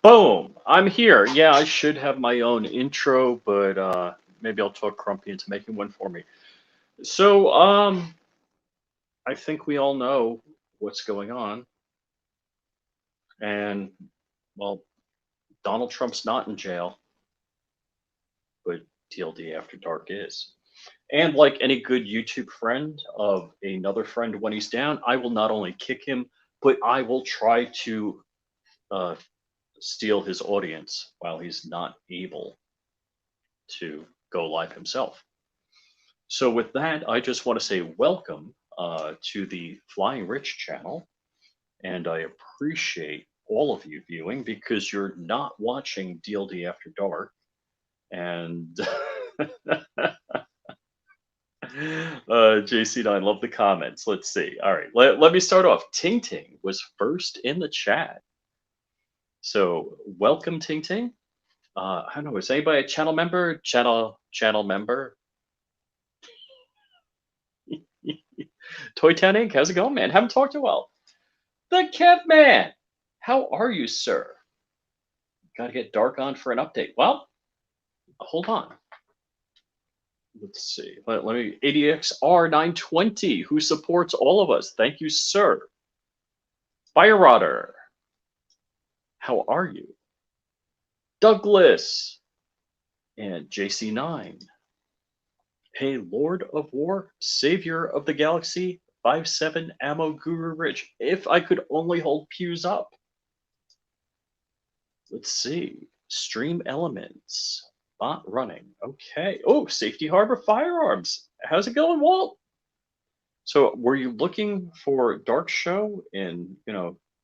Boom! I'm here. Yeah, I should have my own intro, but maybe I'll talk Crumpy into making one for me. So, I think we all know what's going on, and well, Donald Trump's not in jail, but TLD After Dark is. And like any good YouTube friend of another friend when he's down, I will not only kick him, but I will try to uh, steal his audience while he's not able to go live himself. So with that, I just want to say welcome to the Flying Rich channel, and I appreciate all of you viewing because you're not watching DLD After Dark, and JC9, love the comments. Let's see. All right, let me start off. Ting Ting was first in the chat, so welcome, Ting Ting. I don't know, is anybody a channel member? Channel member? Toy Town Inc. How's it going, man? Haven't talked in a while. The Kev Man. How are you, sir? Got to get Dark on for an update. Well, hold on. Let's see. Let me. ADXR920, who supports all of us. Thank you, sir. Fire Rodder. How are you? Douglas. And JC9. Hey, Lord of War, Savior of the Galaxy, 5-7 Ammo Guru Rich. If I could only hold pews up. Let's see. Stream Elements. Bot running. Okay. Oh, Safety Harbor Firearms. How's it going, Walt? So were you looking for Dark Show and,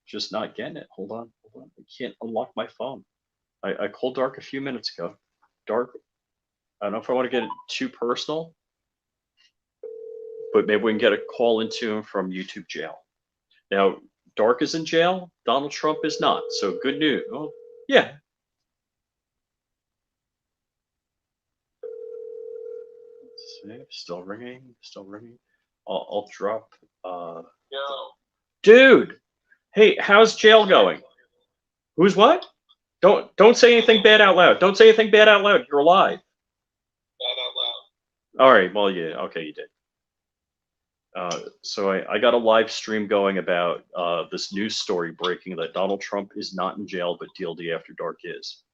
just not getting it? Hold on. I can't unlock my phone. I called Dark a few minutes ago. Dark, I don't know if I want to get it too personal, but maybe we can get a call into him from YouTube jail. Now, Dark is in jail. Donald Trump is not. So good news. Oh, yeah. Let's see. Still ringing. I'll drop. Yo. Dude, hey, how's jail going? Who's what? Don't say anything bad out loud. Don't say anything bad out loud. You're alive. Bad out loud. All right. Well, yeah. Okay, you did. So I got a live stream going about this news story breaking that Donald Trump is not in jail, but DLD After Dark is.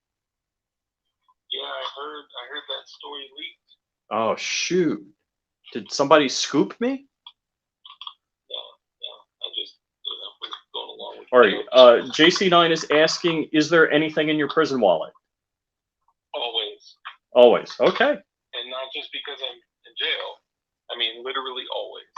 Yeah, I heard that story leaked. Oh shoot! Did somebody scoop me? No. I just was going along with. All right. JC9 is asking, is there anything in your prison wallet? Always. Okay. And not just because I'm in jail. I mean, literally always.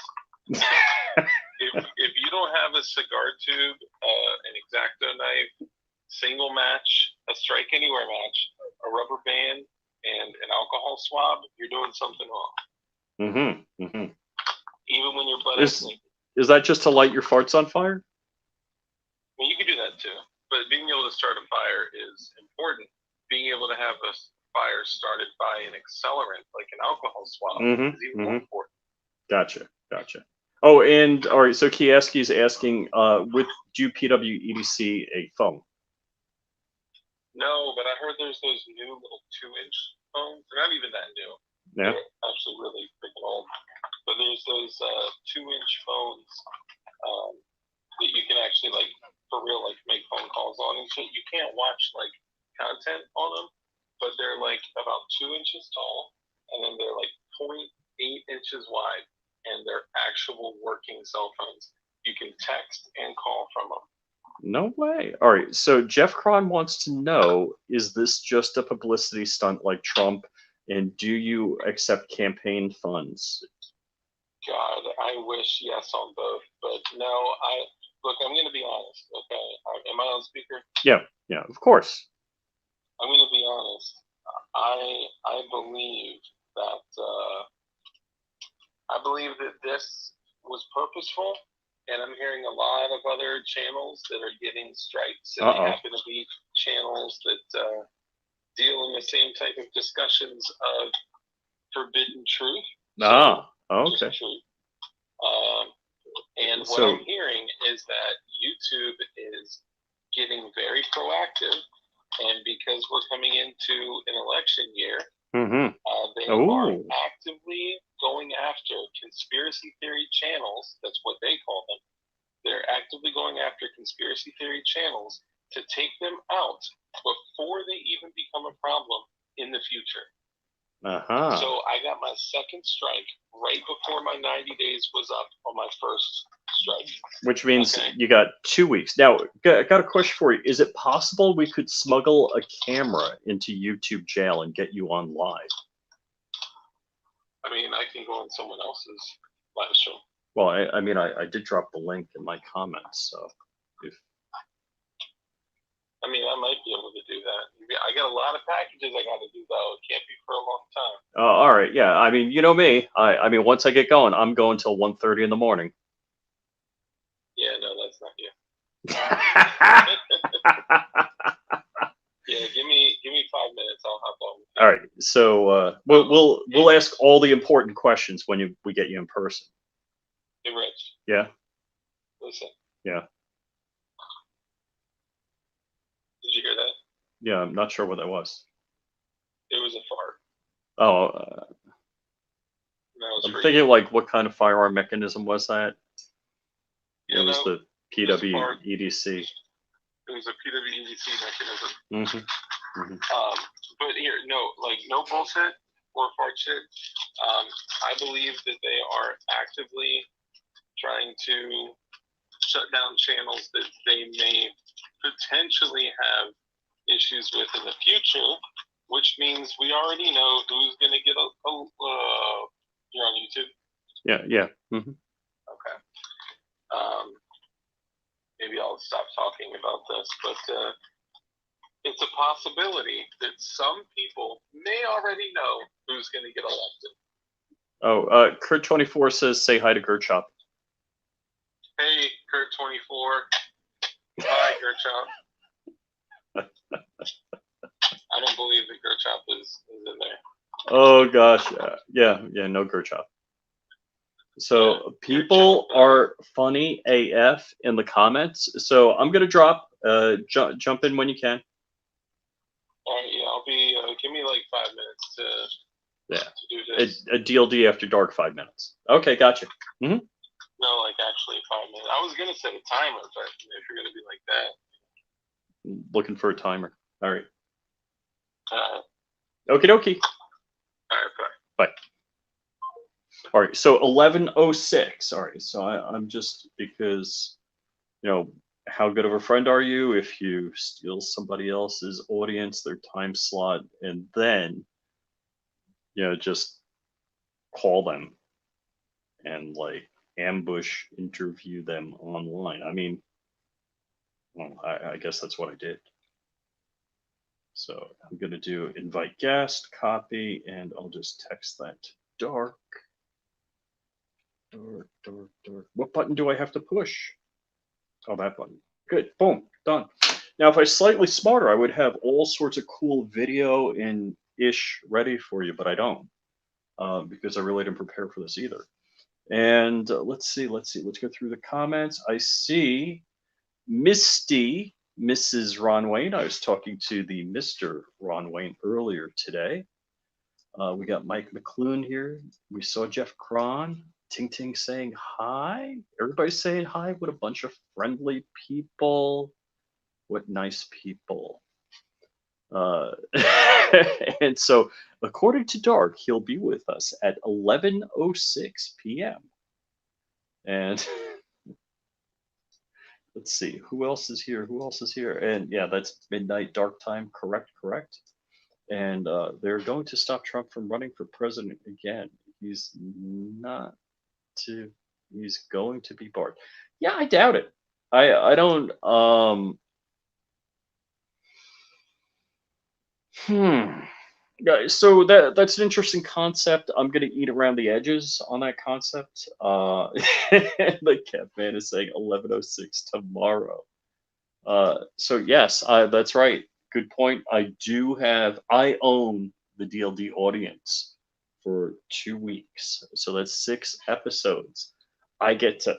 if you don't have a cigar tube, an X-Acto knife, single match, a strike anywhere match, a rubber band, and an alcohol swab, you're doing something wrong. Even when you're butt naked. Is that just to light your farts on fire? I mean, you can do that too, but being able to start a fire is important. Being able to have a fire started by an accelerant like an alcohol swab is even more important. Gotcha. Oh, and all right. So Kieski is asking, do PW EDC a phone? No, but I heard there's those new little 2-inch phones. They're not even that new. Yeah. They're actually really freaking old. But there's those 2-inch phones that you can actually for real make phone calls on and shit. You can't watch content on them, but they're about 2 inches tall, and then they're 0.8 inches wide, and they're actual working cell phones. You can text and call from them. No way. All right. So Jeff Cron wants to know, is this just a publicity stunt like Trump? And do you accept campaign funds? God, I wish yes on both, but no. I'm going to be honest. Okay, am I on speaker? Yeah, of course. I'm going to be honest. I believe that this was purposeful, and I'm hearing a lot of other channels that are getting strikes, and they happen to be channels that deal in the same type of discussions of forbidden truth. Okay. Truth. And what I'm hearing is that YouTube is getting very proactive And because we're coming into an election year, Mm-hmm. they are Ooh. actively going after conspiracy theory channels. That's what they call them. They're actively going after conspiracy theory channels to take them out before they even become a problem in the future. Uh-huh. So I got my second strike right before my 90 days was up on my first strike. Which means Okay. you got 2 weeks. Now, I got a question for you. Is it possible we could smuggle a camera into YouTube jail and get you on live? I mean, I can go on someone else's live stream. Well, I mean, I did drop the link in my comments, so if I mean, I might be able to do that. I got a lot of packages I got to do though. It can't be for a long time. all right, yeah. I mean, you know me. I mean, once I get going, I'm going till 1:30 in the morning. Yeah, no, that's not you. Yeah, give me 5 minutes. I'll hop on. All right, so we'll ask all the important questions when we get you in person. Hey, Rich. Yeah. Listen. Yeah. Did you hear that? Yeah, I'm not sure what that was. It was a fart. Oh, I'm thinking like, what kind of firearm mechanism was that? It was the PWEDC. It was a PWEDC mechanism. Mm-hmm. But here, no bullshit or fart shit. I believe that they are actively trying to shut down channels that they may potentially have issues with in the future, which means we already know who's going to get you're on YouTube? Yeah. Mm-hmm. Okay. Maybe I'll stop talking about this, but it's a possibility that some people may already know who's going to get elected. Oh, Kurt24 says, say hi to Gertchop. Hey, Kurt24. Hi, Gertchop. I don't believe that Gertchop is in there. Oh, gosh. Yeah, no Gertchop. So people are funny AF in the comments. So I'm going to drop, jump in when you can. All right, yeah, I'll be, give me like 5 minutes to do this. A DLD after dark, 5 minutes. Okay, gotcha. Mm-hmm. No, like actually 5 minutes. I was going to set a timer, but if you're going to be like that. Looking for a timer. All right. Okie dokie. All right, bye. Bye. All right, so 11:06. All right, so I'm just, because, how good of a friend are you if you steal somebody else's audience, their time slot, and then, just call them and like ambush interview them online? I mean, well, I guess that's what I did. So I'm going to do invite guest, copy, and I'll just text that to Dark. Dark. What button do I have to push? Oh, that button. Good. Boom. Done. Now, if I was slightly smarter, I would have all sorts of cool video and ish ready for you, but I don't, because I really didn't prepare for this either. And let's see. Let's go through the comments. I see Misty, Mrs. Ron Wayne. I was talking to the Mr. Ron Wayne earlier today. We got Mike McClune here. We saw Jeff Cron. Ting Ting saying hi. Everybody's saying hi. What a bunch of friendly people. What nice people. And so, according to Dark, he'll be with us at 11:06 p.m. And let's see, who else is here? And yeah, that's midnight dark time. Correct. And they're going to stop Trump from running for president again. He's going to be barred. Yeah, I doubt it. I don't. So that's an interesting concept. I'm gonna eat around the edges on that concept. The Catman is saying 11:06 tomorrow. So yes, that's right. Good point. I own the DLD audience for 2 weeks. So that's 6 episodes. I get to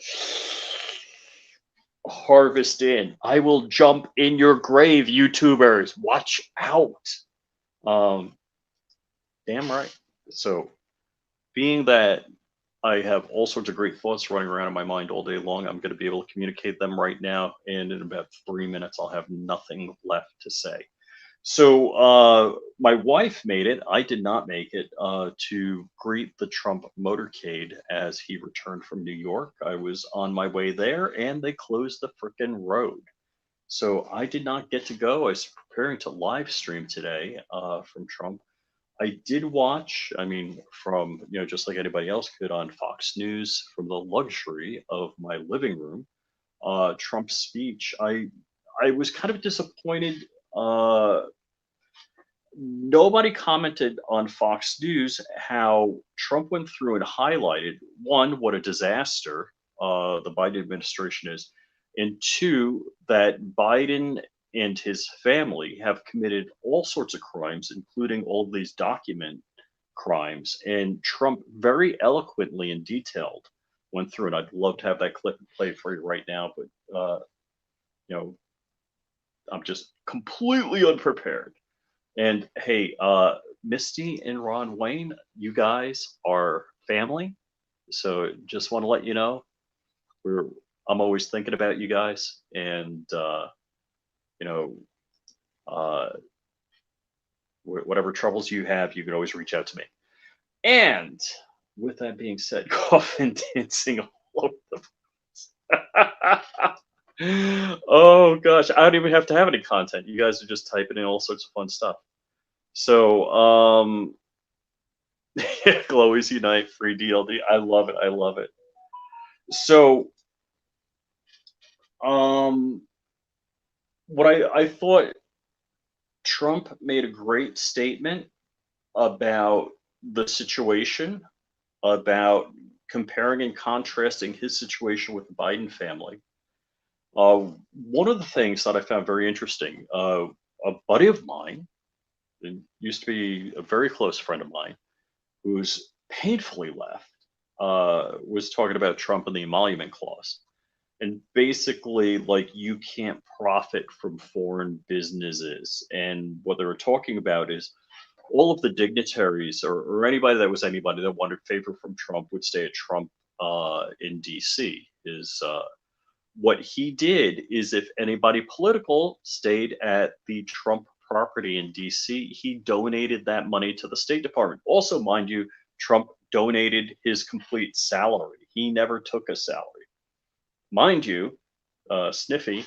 Harvest in. I will jump in your grave, YouTubers. Watch out. Um, damn right. So, being that I have all sorts of great thoughts running around in my mind all day long, I'm going to be able to communicate them right now. And in about 3 minutes, I'll have nothing left to say. So my wife made it. I did not make it to greet the Trump motorcade as he returned from New York. I was on my way there, and they closed the frickin' road. So I did not get to go. I was preparing to live stream today from Trump. I did watch. I mean, from just like anybody else could on Fox News from the luxury of my living room. Trump's speech. I was kind of disappointed. Nobody commented on Fox News how Trump went through and highlighted one, what a disaster the Biden administration is, and two, that Biden and his family have committed all sorts of crimes, including all these document crimes. And Trump very eloquently and detailed went through, and I'd love to have that clip played for you right now, but you know, I'm just completely unprepared. And hey, Misty and Ron Wayne, you guys are family. So just want to let you know we're I'm always thinking about you guys, and you know, uh, whatever troubles you have, you can always reach out to me. And with that being said, coffin dancing all over the oh gosh, I don't even have to have any content. You guys are just typing in all sorts of fun stuff. So, Glowies Unite, free DLD. I love it. I love it. So, um, what I thought Trump made a great statement about the situation, about comparing and contrasting his situation with the Biden family. One of the things that I found very interesting, a buddy of mine, and used to be a very close friend of mine, who's painfully left, was talking about Trump and the emolument clause. And basically, like, you can't profit from foreign businesses. And what they were talking about is all of the dignitaries or anybody that was anybody that wanted favor from Trump would stay at Trump in DC. Is what he did is if anybody political stayed at the Trump property in DC, he donated that money to the State Department. Also, mind you, Trump donated his complete salary. He never took a salary. Mind you, Sniffy,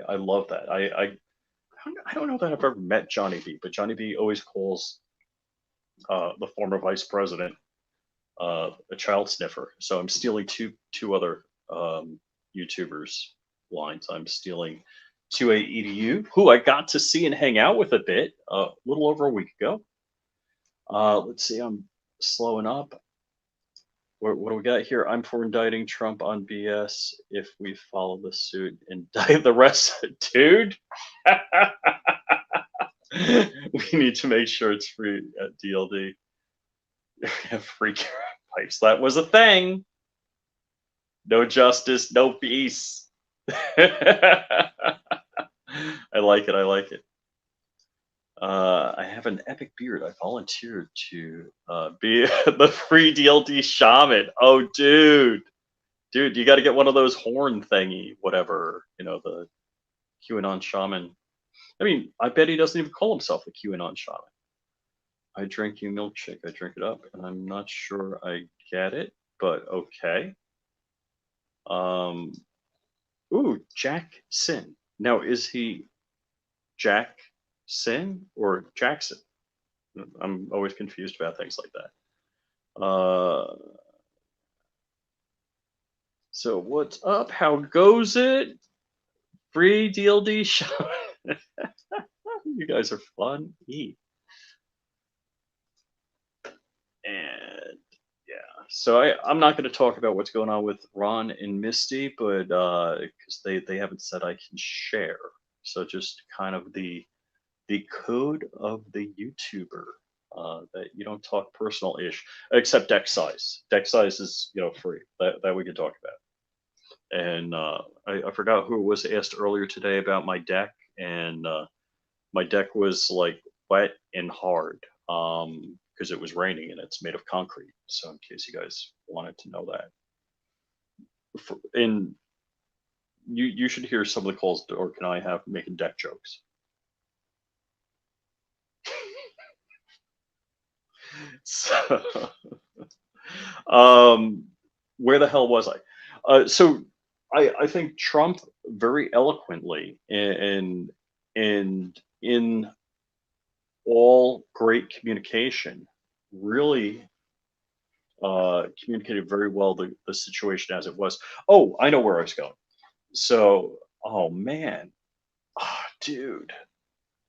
I love that. I don't know that I've ever met Johnny B, but Johnny B always calls the former vice president a child sniffer. So I'm stealing two other YouTubers lines. I'm stealing 2A who I got to see and hang out with a bit a little over a week ago. Let's see, I'm slowing up. What do we got here? I'm for indicting Trump on BS if we follow the suit, indict the rest. Dude, we need to make sure it's free at DLD. Free pipes. That was a thing. No justice, no peace. I like it. I like it. I have an epic beard. I volunteered to be the free DLD shaman. Oh, dude, you got to get one of those horn thingy, whatever. The QAnon shaman. I mean, I bet he doesn't even call himself a QAnon shaman. I drink you milkshake. I drink it up, and I'm not sure I get it, but okay. Ooh, Jack Sin. Now, is he Jack Sin or Jackson? I'm always confused about things like that. So what's up? How goes it? Free DLD show. You guys are fun. And yeah, so I'm not going to talk about what's going on with Ron and Misty, but because they haven't said I can share. So just kind of the code of the YouTuber that you don't talk personal ish, except deck size. Deck size is free that we can talk about. and I forgot who it was asked earlier today about my deck, and my deck was like wet and hard because it was raining and it's made of concrete. So in case you guys wanted to know that, and you should hear some of the calls Dork and I have making deck jokes. So, where the hell was I? So I think Trump very eloquently and in all great communication really communicated very well the situation as it was. Oh, I know where I was going. So, oh man, dude,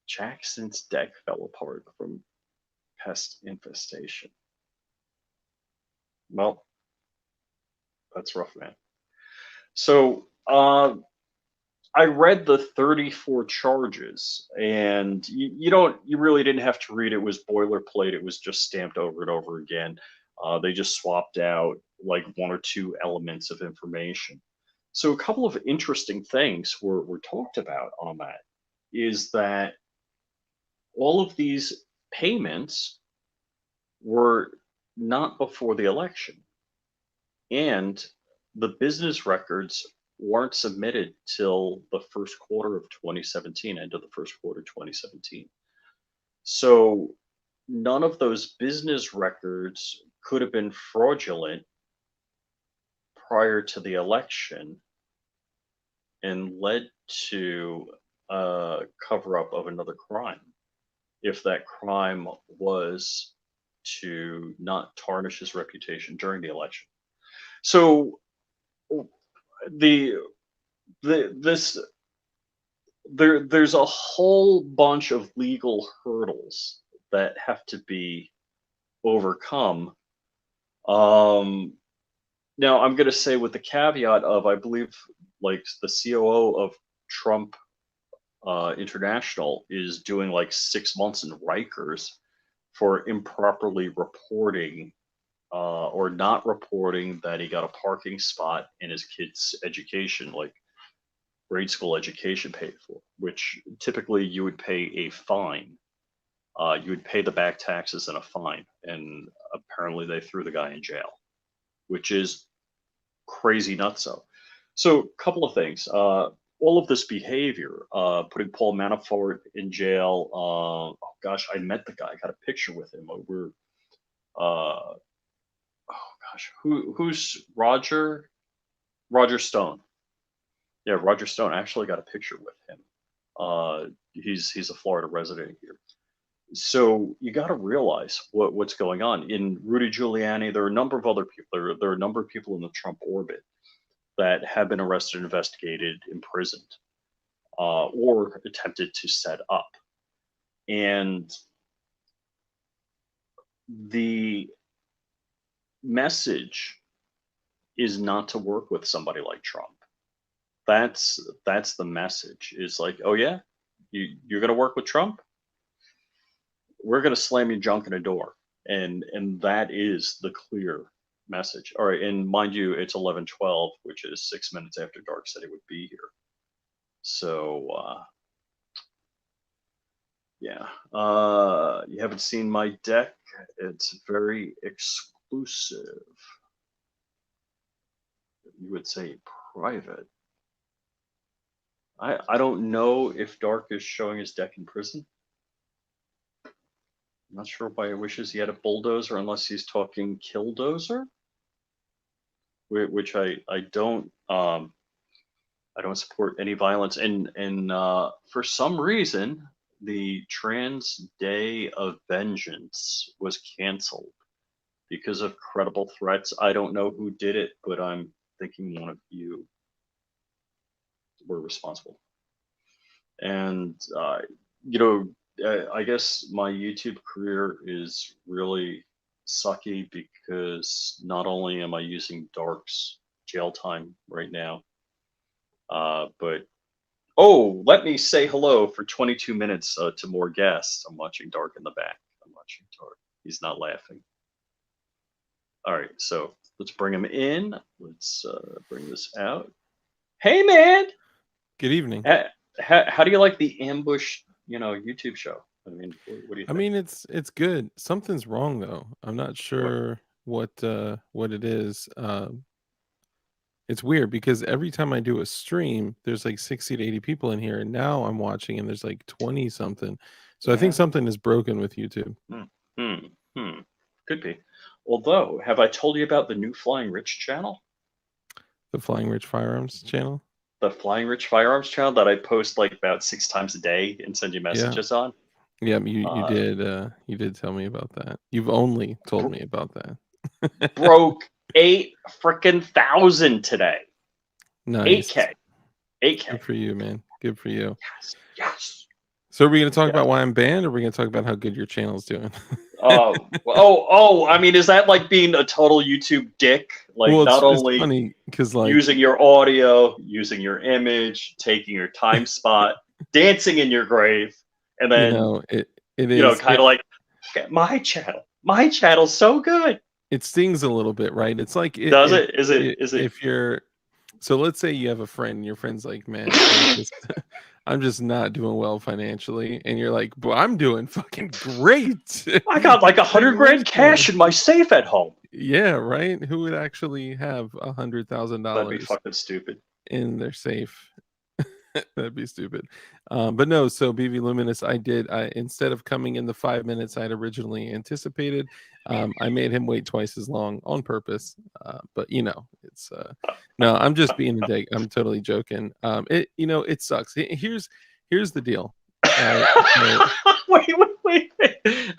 Jackson's deck fell apart from pest infestation. Well, that's rough, man. So, I read the 34 charges, and you really didn't have to read it. It was boilerplate. It was just stamped over and over again. They just swapped out like one or two elements of information. So a couple of interesting things were talked about on that is that all of these payments were not before the election, and the business records weren't submitted till the first quarter of 2017, end of the first quarter 2017. So none of those business records could have been fraudulent prior to the election and led to a cover up of another crime if that crime was to not tarnish his reputation during the election. So the this there's a whole bunch of legal hurdles that have to be overcome. Um, Now I'm going to say with the caveat of I believe like the COO of Trump International is doing like 6 months in Rikers for improperly reporting or not reporting that he got a parking spot in his kid's education, like grade school education paid for, which typically you would pay a fine. You would pay the back taxes and a fine. And apparently they threw the guy in jail, which is crazy nutso. So, a couple of things. All of this behavior, putting Paul Manafort in jail. Oh gosh, I met the guy. I got a picture with him. We're, oh gosh, who's Roger? Roger Stone. Yeah, Roger Stone. I actually got a picture with him. He's a Florida resident here. So you got to realize what's going on in Rudy Giuliani. There are a number of other people. There are a number of people in the Trump orbit that have been arrested, investigated, imprisoned, or attempted to set up. And the message is not to work with somebody like Trump. That's the message. Is like, oh yeah, you're gonna work with Trump? We're gonna slam your junk in a door. And that is the clear message. All right, and mind you, it's 11:12, which is 6 minutes after Dark said he would be here. So yeah, you haven't seen my deck. It's very exclusive. You would say private. I don't know if Dark is showing his deck in prison. I'm not sure why he wishes he had a bulldozer unless he's talking killdozer, which I don't I don't support any violence. And for some reason, the Trans Day of Vengeance was canceled because of credible threats. I don't know who did it, but I'm thinking one of you were responsible. And I guess my YouTube career is really sucky because not only am I using Dark's jail time right now, but oh, let me say hello for 22 minutes to more guests. I'm watching Dark in the back. I'm watching Dark. He's not laughing. All right, so let's bring him in. Let's bring this out. Hey, man. Good evening. How do you like the Ambush, YouTube show? I mean, what do you I think? mean, it's good. Something's wrong though. I'm not sure what it is. It's weird because every time I do a stream, there's like 60 to 80 people in here, and now I'm watching and there's like 20 something. So I think Yeah. something is broken with YouTube. Could be. Although, have I told you about the new Flying Rich channel? The Flying Rich Firearms channel. The Flying Rich Firearms channel that I post like about 6 times a day and send you messages on. Yeah, you Uh, did tell me about that. You've only told me about that. Broke 8,000 today. Nice. 8K. 8K. Good for you, man. Good for you. Yes. So are we going to talk Yes. about why I'm banned, or are we going to talk about how good your channel's doing? I mean, is that like being a total YouTube dick? Like, well, not it's only funny because like using your audio, using your image, taking your time spot, dancing in your grave, and then it is kind of like my channel. My channel's so good. It stings a little bit, right? It's like Does it? Is it? if you're so let's say you have a friend and your friend's like, man, I'm just not doing well financially, and you're like, but I'm doing fucking great. I got like 100 grand cash in my safe at home. Yeah, right. Who would actually have $100,000? That'd be fucking stupid. In their safe. That'd be stupid. But no, so BV Luminous, I instead of coming in the 5 minutes I'd originally anticipated, I made him wait twice as long on purpose. But it's no, I'm just being a dick. I'm totally joking. It sucks. Here's the deal. Wait.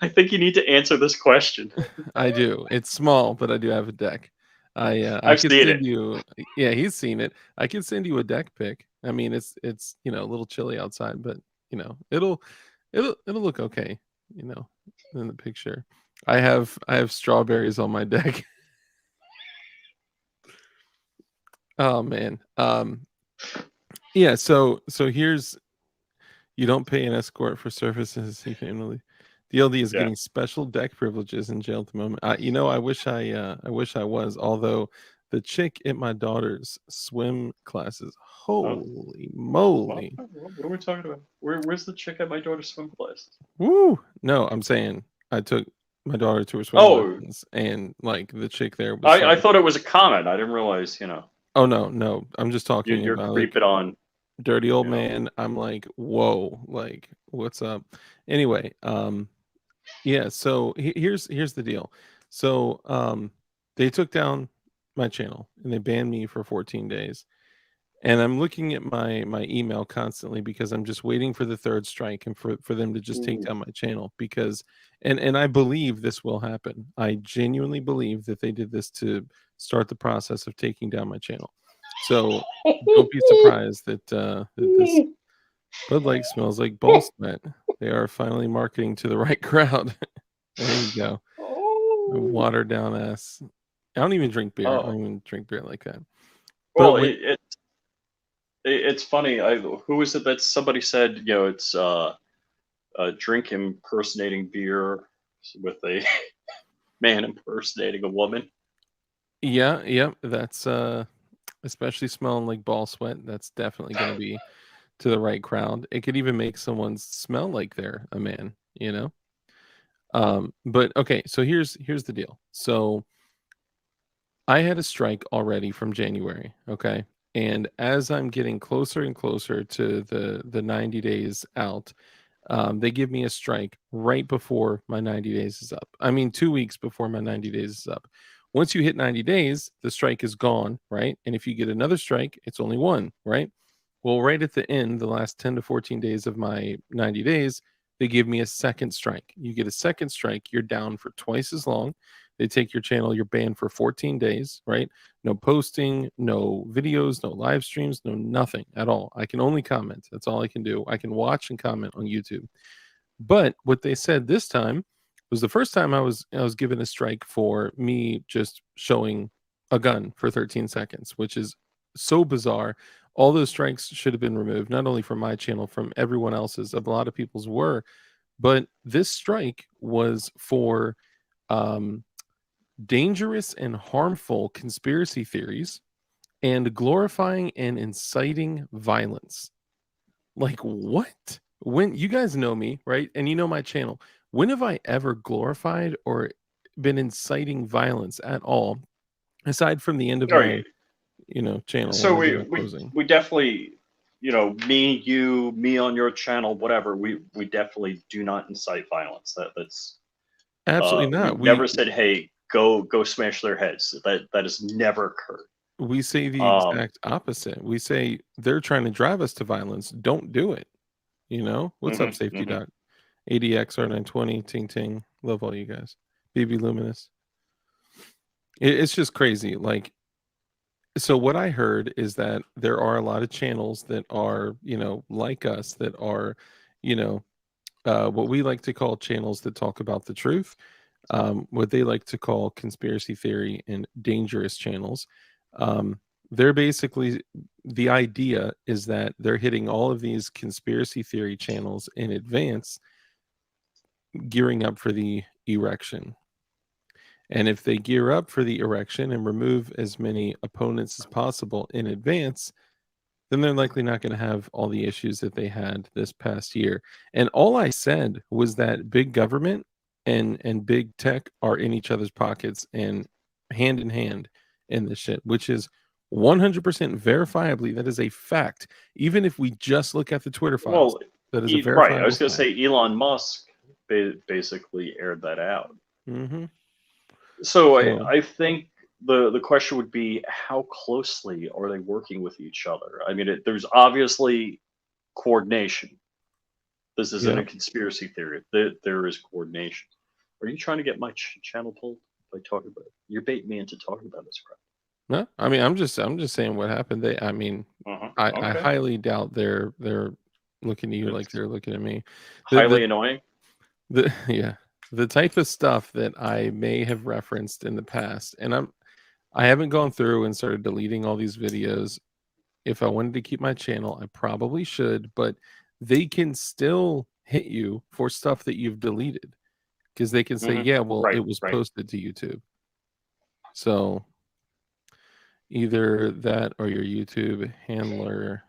I think you need to answer this question. I do. It's small, but I do have a deck. I I've could seen send it. you. Yeah, he's seen it. I can send you a deck pic. I mean, it's a little chilly outside, but it'll look okay. In the picture, I have strawberries on my deck. Oh man. Yeah. So here's. You don't pay an escort for services. Family. DLD is getting special deck privileges in jail at the moment. I wish I was. Although the chick at my daughter's swim classes, holy moly! What are we talking about? Where's the chick at my daughter's swim classes? Woo! No, I'm saying I took my daughter to her swim lessons, and like the chick there was. I thought it was a comment. I didn't realize. Oh no! I'm just talking you're about creeping on. Dirty old man. I'm like, whoa, like what's up? Anyway, yeah, so here's the deal. So they took down my channel and they banned me for 14 days. And I'm looking at my email constantly because I'm just waiting for the third strike and for them to just take down my channel, because and I believe this will happen. I genuinely believe that they did this to start the process of taking down my channel. So don't be surprised that this Bud Light smells like ball sweat. They are finally marketing to the right crowd. There you go. Watered down ass. I don't even drink beer. I don't even drink beer like that. Well, it's funny. Who is it that somebody said, it's a drink impersonating beer with a man impersonating a woman? Yeah. That's especially smelling like ball sweat. That's definitely going to be to the right crowd. It could even make someone smell like they're a man, But okay, so here's the deal. So I had a strike already from January, okay? And as I'm getting closer and closer to the 90 days out, they give me a strike right before my 90 days is up. I mean, 2 weeks before my 90 days is up. Once you hit 90 days, the strike is gone, right? And if you get another strike, it's only one, right? Well, right at the end, the last 10 to 14 days of my 90 days, they give me a second strike. You get a second strike, you're down for twice as long. They take your channel, you're banned for 14 days, right? No posting, no videos, no live streams, no nothing at all. I can only comment. That's all I can do. I can watch and comment on YouTube. But what they said this time was the first time I was given a strike for me just showing a gun for 13 seconds, which is so bizarre. All those strikes should have been removed, not only from my channel, from everyone else's. A lot of people's were, but this strike was for dangerous and harmful conspiracy theories and glorifying and inciting violence. Like, what? When you guys know me, right? And you know my channel. When have I ever glorified or been inciting violence at all, aside from the end of All my, right. channel So when I do we, my we closing? we definitely, me, you, me on your channel, whatever. We definitely do not incite violence. That's Absolutely not. we've never said, hey, go smash their heads. That has never occurred. We say the Um, exact opposite. We say they're trying to drive us to violence. Don't do it. What's up, mhm, Safety mhm. Doc? ADX R920, Ting Ting. Love all you guys. BB Luminous. It's just crazy. Like, so what I heard is that there are a lot of channels that are, like us, that are, you know, what we like to call channels that talk about the truth, what they like to call conspiracy theory and dangerous channels. They're basically, the idea is that they're hitting all of these conspiracy theory channels in advance, gearing up for the erection. And if they gear up for the erection and remove as many opponents as possible in advance, then they're likely not going to have all the issues that they had this past year. And all I said was that big government and big tech are in each other's pockets and hand in hand in this shit, which is 100% verifiably, that is a fact. Even if we just look at the Twitter files, Well, that is a right. I verifiable was going to fact. say Elon Musk basically aired that out. Mm-hmm. So So I think the question would be, how closely are they working with each other? I mean, there's obviously coordination. This isn't yeah. a conspiracy theory. There is coordination. Are you trying to get my channel pulled by talking about it? You're baiting me into talking about this crap. No, I mean, I'm just saying what happened. I mean, I Okay. highly doubt they're looking at you like they're looking at me. The Highly the annoying. yeah, the type of stuff that I may have referenced in the past, and I haven't gone through and started deleting all these videos. If I wanted to keep my channel, I probably should, but they can still hit you for stuff that you've deleted, because they can say, Hmm. yeah, well, Right. it was Right. posted to YouTube. So either that or your YouTube handler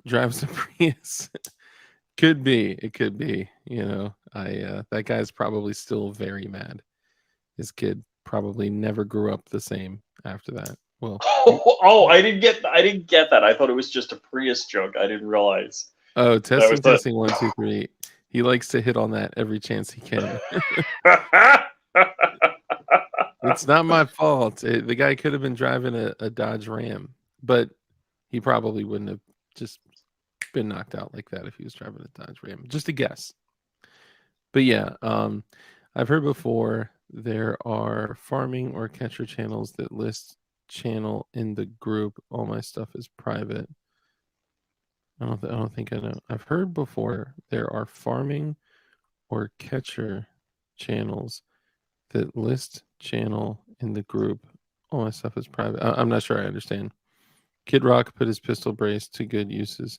drives a Prius. Could be. It could be. That guy's probably still very mad. His kid probably never grew up the same after that. Well, Oh, I didn't get that. I thought it was just a Prius joke. I didn't realize oh, that was testing, the. testing, 1, 2, 3. He likes to hit on that every chance he can. It's not my fault. The guy could have been driving a Dodge Ram, but he probably wouldn't have just been knocked out like that if he was driving a Dodge Ram. Just a guess. But yeah, I've heard before there are farming or catcher channels that list channel in the group. All my stuff is private. I don't think I know. I've heard before there are farming or catcher channels that list channel in the group. All my stuff is private. I'm not sure I understand. Kid Rock put his pistol brace to good uses.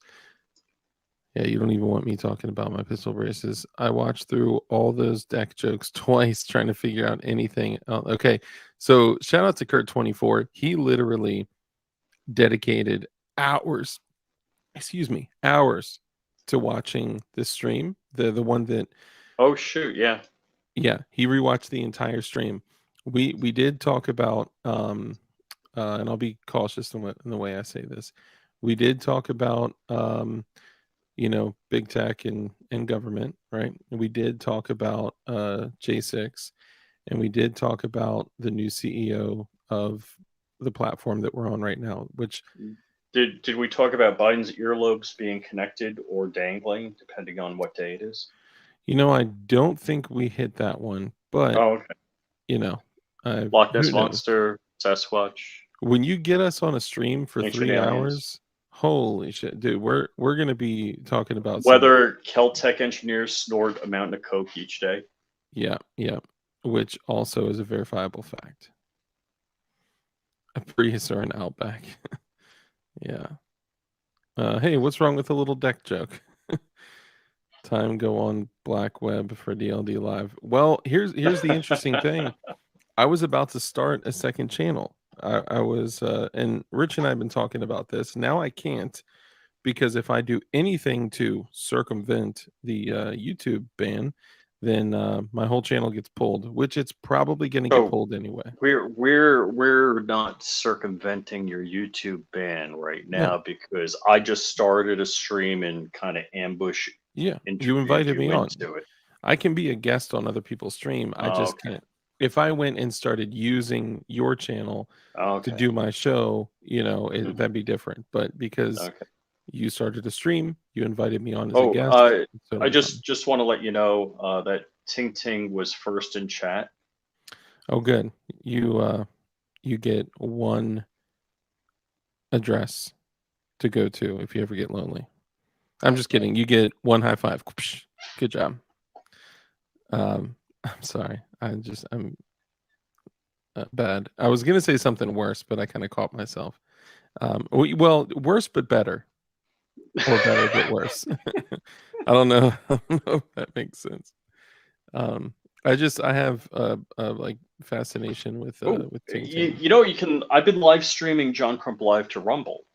Yeah, you don't even want me talking about my pistol braces. I watched through all those deck jokes twice trying to figure out anything. Okay, so shout out to Kurt24. He literally dedicated hours, hours to watching this stream. The one that, Oh shoot! Yeah. yeah, he rewatched the entire stream. We did talk about, and I'll be cautious in the way I say this. We did talk about big tech and government, right? And we did talk about J6, and we did talk about the new CEO of the platform that we're on right now, which, Did we talk about Biden's earlobes being connected or dangling, depending on what day it is? I don't think we hit that one, but Oh, okay. you know, Loch who Ness knows? monster, Sasquatch, When you get us on a stream for ancient 3 aliens, hours, holy shit, dude, we're gonna be talking about some. whether Keltec engineers snort a mountain of coke each day. Yeah, yeah, which also is a verifiable fact. A Prius or an Outback. Yeah. Hey, what's wrong with a little deck joke? Time go on black web for DLD live. Well, here's the interesting thing. I was about to start a second channel. I was, and Rich and I have been talking about this. Now I can't, because if I do anything to circumvent the YouTube ban, then my whole channel gets pulled, which it's probably going to get So pulled anyway. we're not circumventing your YouTube ban right No, now because I just started a stream and kind of ambush yeah, you interviewed invited me you on. into it. I can be a guest on other people's stream. I Oh, just okay. can't. If I went and started using your channel to Okay. do my show, Mhm. that'd be different. But because Okay. you started a stream, you invited me on as a Oh, guest, so I no problem. just want to let you know that Ting Ting was first in chat. Oh, good. You get one address to go to if you ever get lonely. I'm just kidding. You get one high five. Good job. I'm sorry. I'm bad. I was gonna say something worse, but I kind of caught myself. Well, worse but better, or better but worse. I don't know. I don't know if that makes sense. Um, I have like fascination Oh, with Ting Ting. you know, you can. I've been live streaming John Crump Live to Rumble,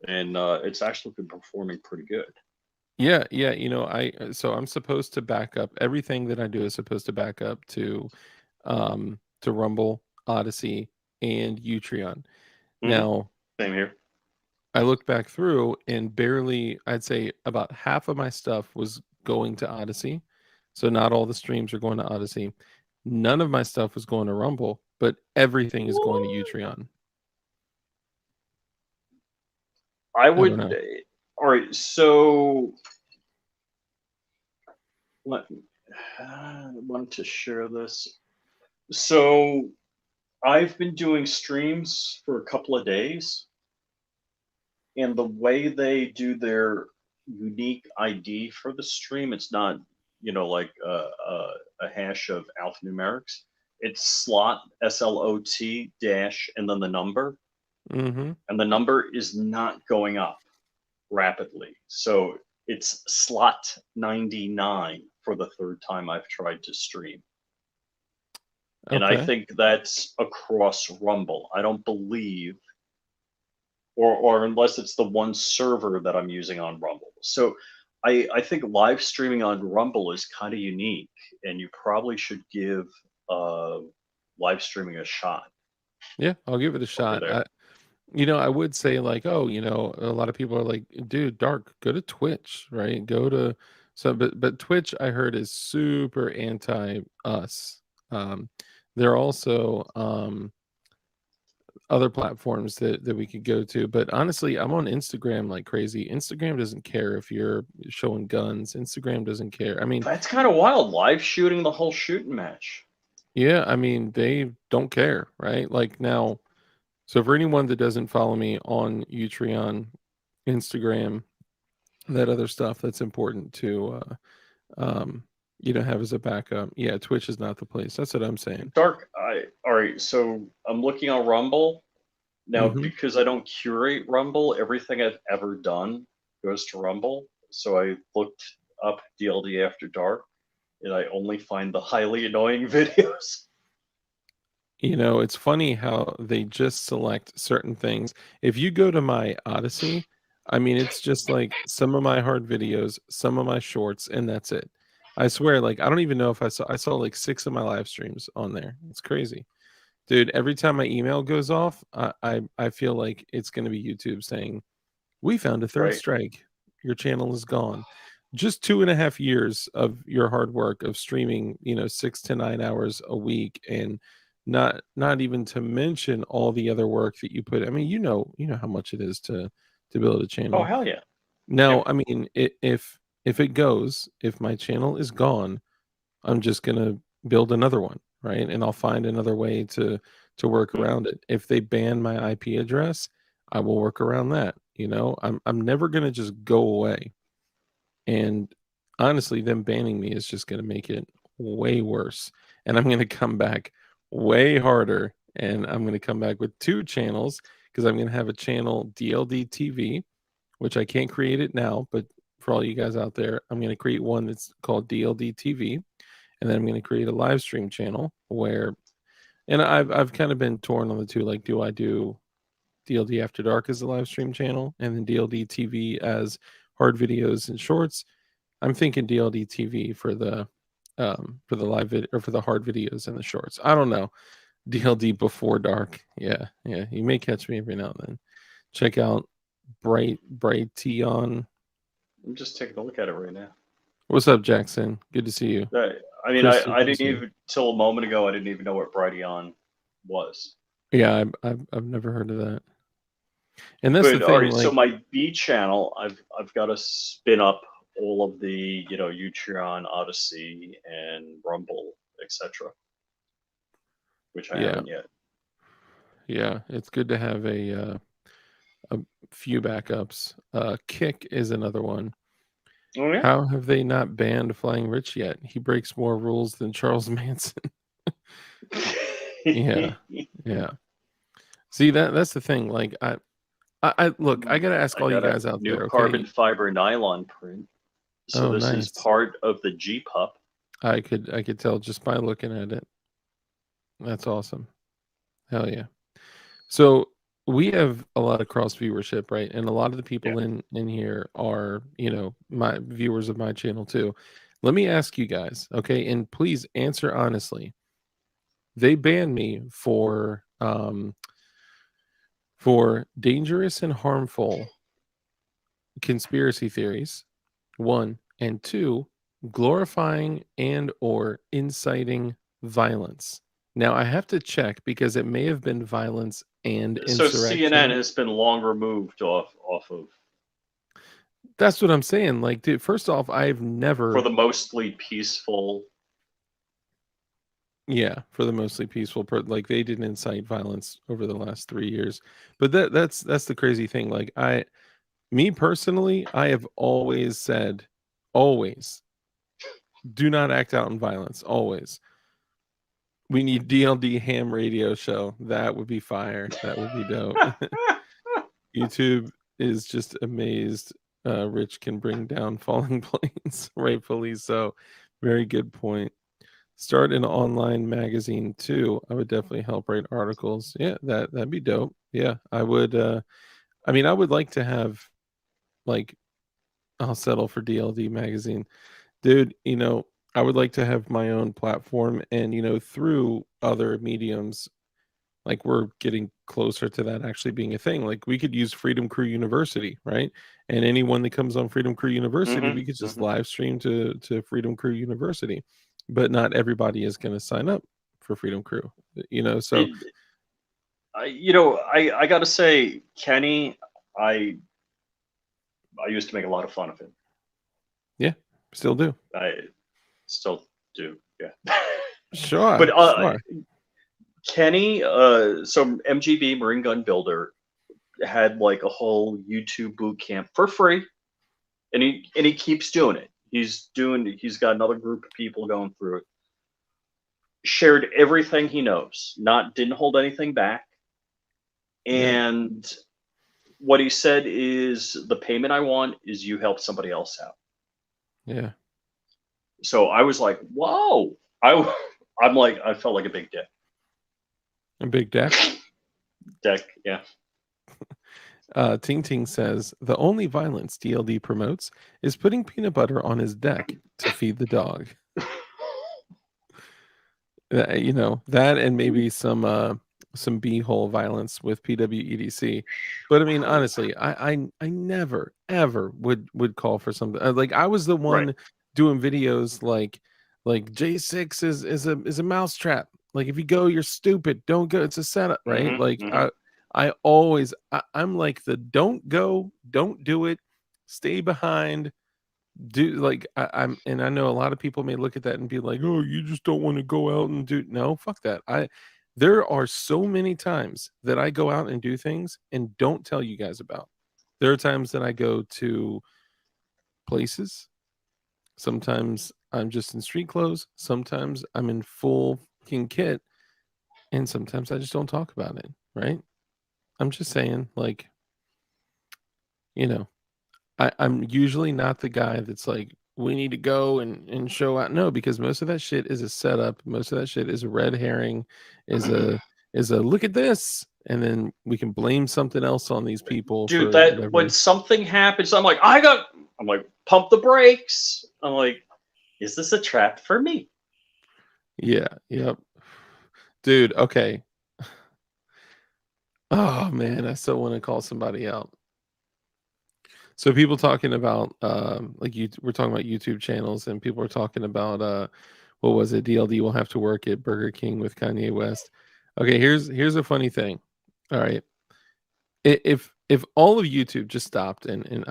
and it's actually been performing pretty good. Yeah, yeah. So I'm supposed to back up everything that I do is supposed to back up to Rumble, Odyssey, and Utreon. Mhm. Now, Same here. I looked back through and barely, I'd say about half of my stuff was going to Odyssey. So not all the streams are going to Odyssey. None of my stuff was going to Rumble, but everything is going to Utreon. I I don't would. know. All right, so let me. I wanted to share this. So I've been doing streams for a couple of days, and the way they do their unique ID for the stream, it's not, like a hash of alphanumerics. It's slot SLOT dash and then the number, Mm-hmm. and the number is not going up rapidly. So it's slot 99 for the third time I've tried to stream. And I Okay. think that's across Rumble. I don't believe, or unless it's the one server that I'm using on Rumble. So I think live streaming on Rumble is kind of unique, and you probably should give uh, live streaming a shot Yeah, I'll give it a over shot. there. I would say like, oh, a lot of people are like, dude, Dark, go to Twitch, right? But Twitch I heard is super anti us. There are also other platforms that we could go to, but honestly, I'm on Instagram like crazy. Instagram doesn't care if you're showing guns. Instagram doesn't care. I mean, That's kind of wild. Live shooting the whole shooting match. yeah, I mean, they don't care, right? Like now, so for anyone that doesn't follow me on Utreon, Instagram, that other stuff that's important to um have as a backup. Yeah, Twitch is not the place. That's what I'm saying. Dark. All right. So I'm looking on Rumble now Hmm. because I don't curate Rumble. Everything I've ever done goes to Rumble. So I looked up DLD After Dark, and I only find the highly annoying videos. It's funny how they just select certain things. If you go to my Odyssey, I mean, it's just like some of my hard videos, some of my shorts, and that's it. I swear, like I don't even know if I saw like 6 of my live streams on there. It's crazy. Dude, every time my email goes off, I feel like it's going to be YouTube saying, "We found a third Right. strike. Your channel is gone." Just 2.5 years of your hard work of streaming, 6 to 9 hours a week, and not even to mention all the other work that you put. I mean, you know how much it is to build a Oh channel. hell yeah. Now, Yep. I mean, if my channel is gone, I'm just gonna build another one, right? And I'll find another way to work Mhm. around it. If they ban my IP address, I will work around that. I'm never gonna just go away. And honestly, them banning me is just gonna make it way worse. And I'm gonna come back way harder. And I'm gonna come back with 2 channels because I'm gonna have a channel DLD TV, which I can't create it now, but for all you guys out there, I'm gonna create one that's called DLD TV, and then I'm going to create a live stream channel where And I've kind of been torn on the two. Like, do I do DLD After Dark as a live stream channel and then DLD TV as hard videos and shorts? I'm thinking DLD TV for the live vid or for the hard videos and the shorts. I don't know. DLD Before Dark. Yeah, yeah. You may catch me every now and then. Check out Bright Tion. I'm just taking a look at it right now. What's up, Jackson? Good to see you. I mean, Crystal, I good to didn't see you. even till a moment ago. I didn't even know what Brighteon was. Yeah, I've never heard of that. And that's the But thing. all right, so Like, my B channel, I've got to spin up all of the Utreon, Odyssey, and Rumble, etc., which I yeah, haven't yet. yeah, it's good to have a few backups. Kick is another one. Oh yeah. How have they not banned Flying Rich yet? He breaks more rules than Charles Manson. Yeah, yeah. See, that's the thing. Like, I look, I gotta ask I all you got a guys out new there. Okay. carbon fiber nylon print. So Oh, this is nice. part of the G Pup. I could tell just by looking at it. That's awesome. Hell yeah. So we have a lot of cross viewership, right? And a lot of the people in here are, my viewers of my channel too. Let me ask you guys, okay? And please answer honestly. They banned me for dangerous and harmful conspiracy theories, 1, and 2, glorifying and or inciting violence. Now I have to check because it may have been violence and So insurrection. CNN has been long removed off of That's what I'm saying. Like, dude, first off, I've never for the mostly peaceful. Yeah, for the mostly peaceful, like they didn't incite violence over the last 3 years. But that's the crazy thing. Like me personally, I have always said, always, do not act out in violence. Always. We need DLD ham radio show. That would be fire. That would be dope. YouTube is just amazed. Rich can bring down falling planes, rightfully so. Very good point. Start an online magazine too. I would definitely help write articles. Yeah, that'd be dope. Yeah, I would. I mean, I would like to have, like, I'll settle for DLD magazine, dude. I would like to have my own platform, and through other mediums, like we're getting closer to that actually being a thing. Like we could use Freedom Crew University, right? And anyone that comes on Freedom Crew University, we could just live stream to Freedom Crew University. But not everybody is going to sign up for Freedom Crew, so I got to say, Kenny, I used to make a lot of fun of him. Yeah, still do. I still do. Yeah. Sure. But sure. Kenny, so MGB Marine Gun Builder had like a whole YouTube boot camp for free, and he keeps doing it. He's got another group of people going through it. Shared everything he knows, didn't hold anything back. And what he said is, the payment I want is you help somebody else out. Yeah. So I was like, whoa. I'm like, I felt like a big dick. A big deck? Deck, yeah. Ting Ting says, the only violence DLD promotes is putting peanut butter on his deck to feed the dog. That and maybe some b-hole violence with PWEDC. But I mean, honestly, I never ever would call for something like I was the one doing videos like J6 is a mousetrap. Like if you go, you're stupid. Don't go. It's a setup, right? I always I'm like the don't go, don't do it, stay behind. I'm and I know a lot of people may look at that and be like, oh, you just don't want to go out and do. No, fuck that. There are so many times that I go out and do things and don't tell you guys about. There are times that I go to places. Sometimes I'm just in street clothes. Sometimes I'm in full fucking kit. And sometimes I just don't talk about it, right? I'm just saying, like, I'm usually not the guy that's like we need to go and show out. No, because most of that shit is a setup. Most of that shit is a red herring, is a look at this, and then we can blame something else on these people Dude, for that when whatever. something happens, I'm like, pump the brakes. I'm like, is this a trap for me? Yeah, yep. Dude, okay. Oh man, I still want to call somebody out. So people talking about like we're talking about YouTube channels, and people are talking about what was it? DLD will have to work at Burger King with Kanye West. Okay, here's a funny thing. All right. If all of YouTube just stopped and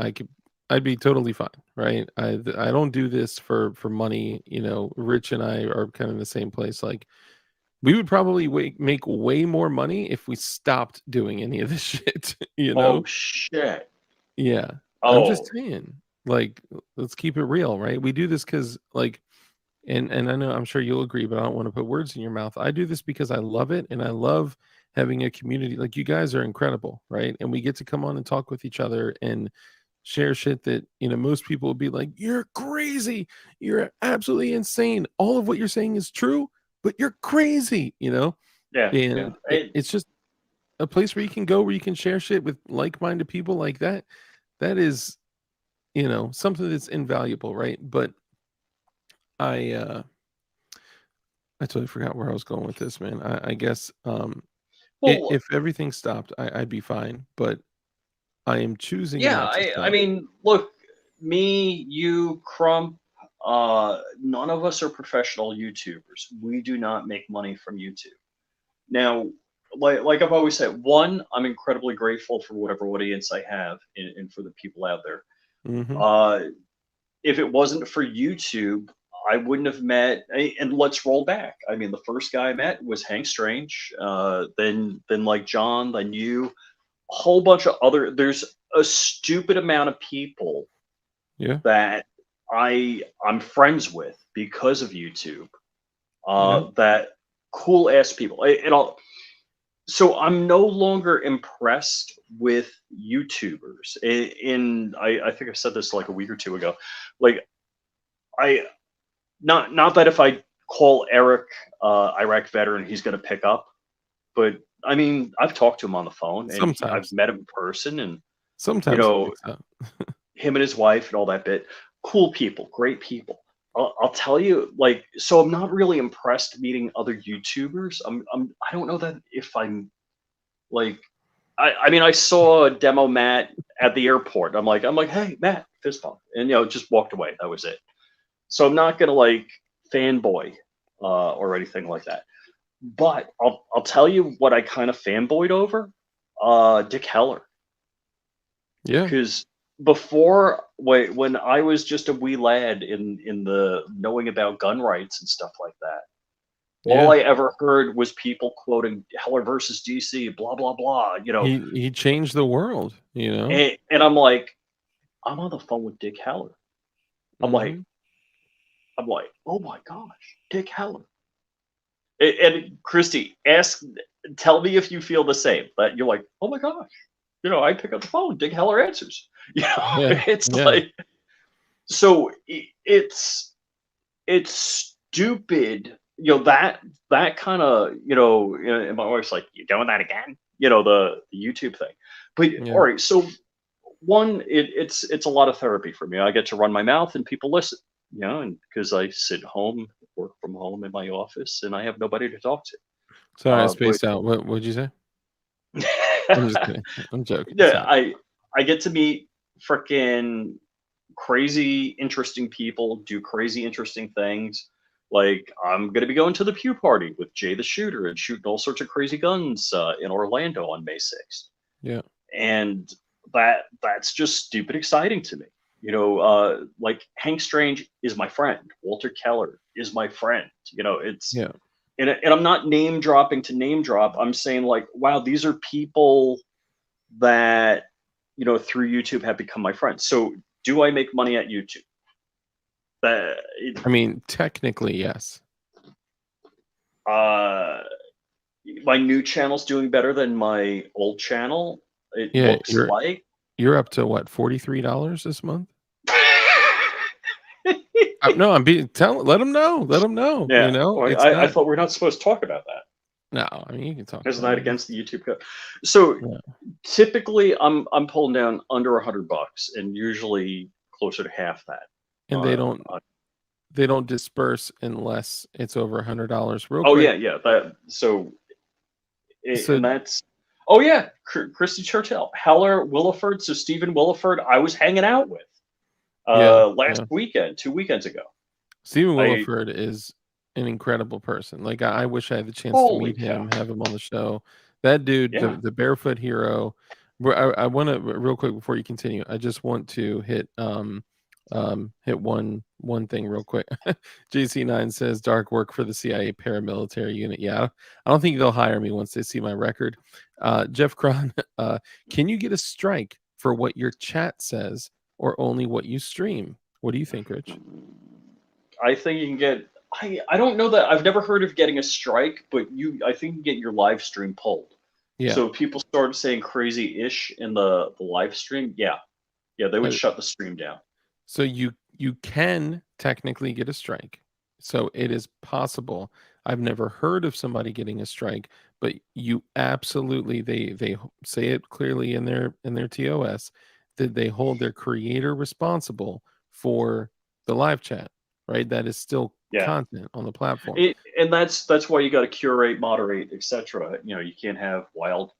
I'd be totally fine, right? I don't do this for money, you know. Rich and I are kind of in the same place. Like we would probably make way more money if we stopped doing any of this shit, you Oh know? shit. Yeah. I'm just Oh saying, like, let's keep it real, right? We do this because, like, and I know I'm sure you'll agree, but I don't want to put words in your mouth. I do this because I love it, and I love having a community. Like you guys are incredible, right? And we get to come on and talk with each other and share shit that, you know, most people would be like, "You're crazy, you're absolutely insane. All of what you're saying is true, but you're crazy," you know. yeah, yeah. And it's just a place where you can go where you can share shit with like-minded people like that. That is, you know, something that's invaluable, right? But I totally forgot where I was going with this, man. I guess Well, if everything stopped, I'd be fine, but I am choosing yeah. not to I stop. mean, look, me, you, Crump. None of us are professional YouTubers. We do not make money from YouTube. Now, like I've always said, one, I'm incredibly grateful for whatever audience I have, and for the people out there. Hmm. Uh, if it wasn't for YouTube, I wouldn't have met. And let's roll back. I mean, the first guy I met was Hank Strange. Then like John, then you, a whole bunch of other. There's a stupid amount of people Yeah, that I'm friends with because of YouTube. yeah, That cool ass people. And I'll so I'm no longer impressed with YouTubers. I think I said this like a week or two ago. Like I not that if I call Eric, Iraq veteran, he's going to pick up. But I mean, I've talked to him on the phone, and I've sometimes, met him in person, and sometimes he know picks up. him and his wife and all that bit. Cool people, great people. I'll tell you, like, so I'm not really impressed meeting other YouTubers. I don't know that if I'm like I mean, I saw Demo Matt at the airport. I'm like, hey, Matt, fist bump, and just walked away. That was it. So I'm not gonna like fanboy or anything like that. But I'll tell you what I kind of fanboyed over, Dick Heller, Yeah, because before when I was just a wee lad in the knowing about gun rights and stuff like that, all yeah. I ever heard was people quoting Heller versus DC, blah blah blah. He changed the world, you know. And I'm like, I'm on the phone with Dick Heller. I'm like, Hmm. I'm like, oh my gosh, Dick Heller. And Christy, tell me if you feel the same. But you're like, oh my gosh, I pick up the phone, Dick Heller answers. Yeah, It's yeah, like, so it's stupid. That kind of and my wife's like, you doing that again? The YouTube thing. But yeah. all right, so one, it's a lot of therapy for me. I get to run my mouth and people listen, and because I sit home, work from home in my office, and I have nobody to talk to. Sorry, I But spaced out. What'd you say? I'm just kidding. I'm joking. yeah, Sorry. I get to meet freaking crazy, interesting people, do crazy, interesting things. Like I'm gonna be going to the Pew Party with Jay the Shooter and shooting all sorts of crazy guns in Orlando on May 6th, Yeah, and that's just stupid exciting to me. Like Hank Strange is my friend, Walter Keller is my friend. It's yeah. and I'm not name dropping to name drop. I'm saying like, wow, these are people that through YouTube have become my friends. So do I make money at YouTube? That I mean, technically, yes. uh, my new channel's doing better than my old channel. It Yeah, looks like. you're up to what, $43 this month? No, I'm being let them know. Let them know. Yeah. You know, Well, it's I not. thought we're not supposed to talk about that. No, I mean you can talk Isn't about that it. against the YouTube code? So Yeah. typically, I'm pulling down under $100, and usually closer to half that. And On they don't disperse unless it's over $100. Real oh quick. yeah, that so So and that's oh yeah, Christy Churchill, Heller Williford. So Stephen Williford, I was hanging out with yeah, last yeah. weekend, 2 weekends ago. Stephen I Williford is an incredible person. Like I wish I had the chance to holy meet cow, him, have him on the show. That dude, yeah. the barefoot hero. I want to real quick before you continue. I just want to hit one thing real quick. JC9 says dark work for the CIA paramilitary unit. Yeah, I don't think they'll hire me once they see my record. Jeff Cron, can you get a strike for what your chat says or only what you stream? What do you think, Rich? I think you can get. I don't know that I've never heard of getting a strike, but I think you get your live stream pulled. Yeah. So if people started saying crazy ish in the live stream, yeah, they would shut the stream down. So you can technically get a strike. So it is possible. I've never heard of somebody getting a strike, but you absolutely they say it clearly in their TOS that they hold their creator responsible for the live chat, right? That is still Yeah, content on the platform. and that's why you got to curate, moderate, etc. You can't have wild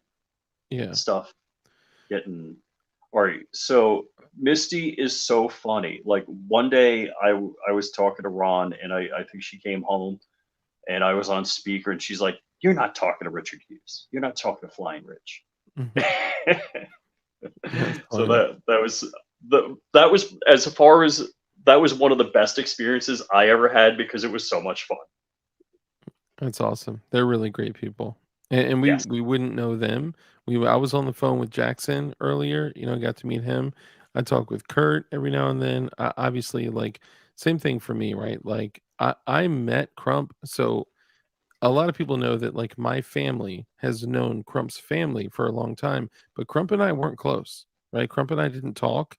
Yeah. stuff getting. All right, so Misty is so funny. Like one day, I was talking to Ron, and I think she came home, and I was on speaker, and she's like, "You're not talking to Richard Hughes. You're not talking to Flying Rich." Mhm. That's So funny. that was as far as that was one of the best experiences I ever had because it was so much fun. That's awesome. They're really great people. And Yes. we wouldn't know them. I was on the phone with Jackson earlier, got to meet him. I talk with Kurt every now and then. Obviously, like same thing for me, right? Like I met Crump, so a lot of people know that like my family has known Crump's family for a long time, but Crump and I weren't close, right? Crump and I didn't talk,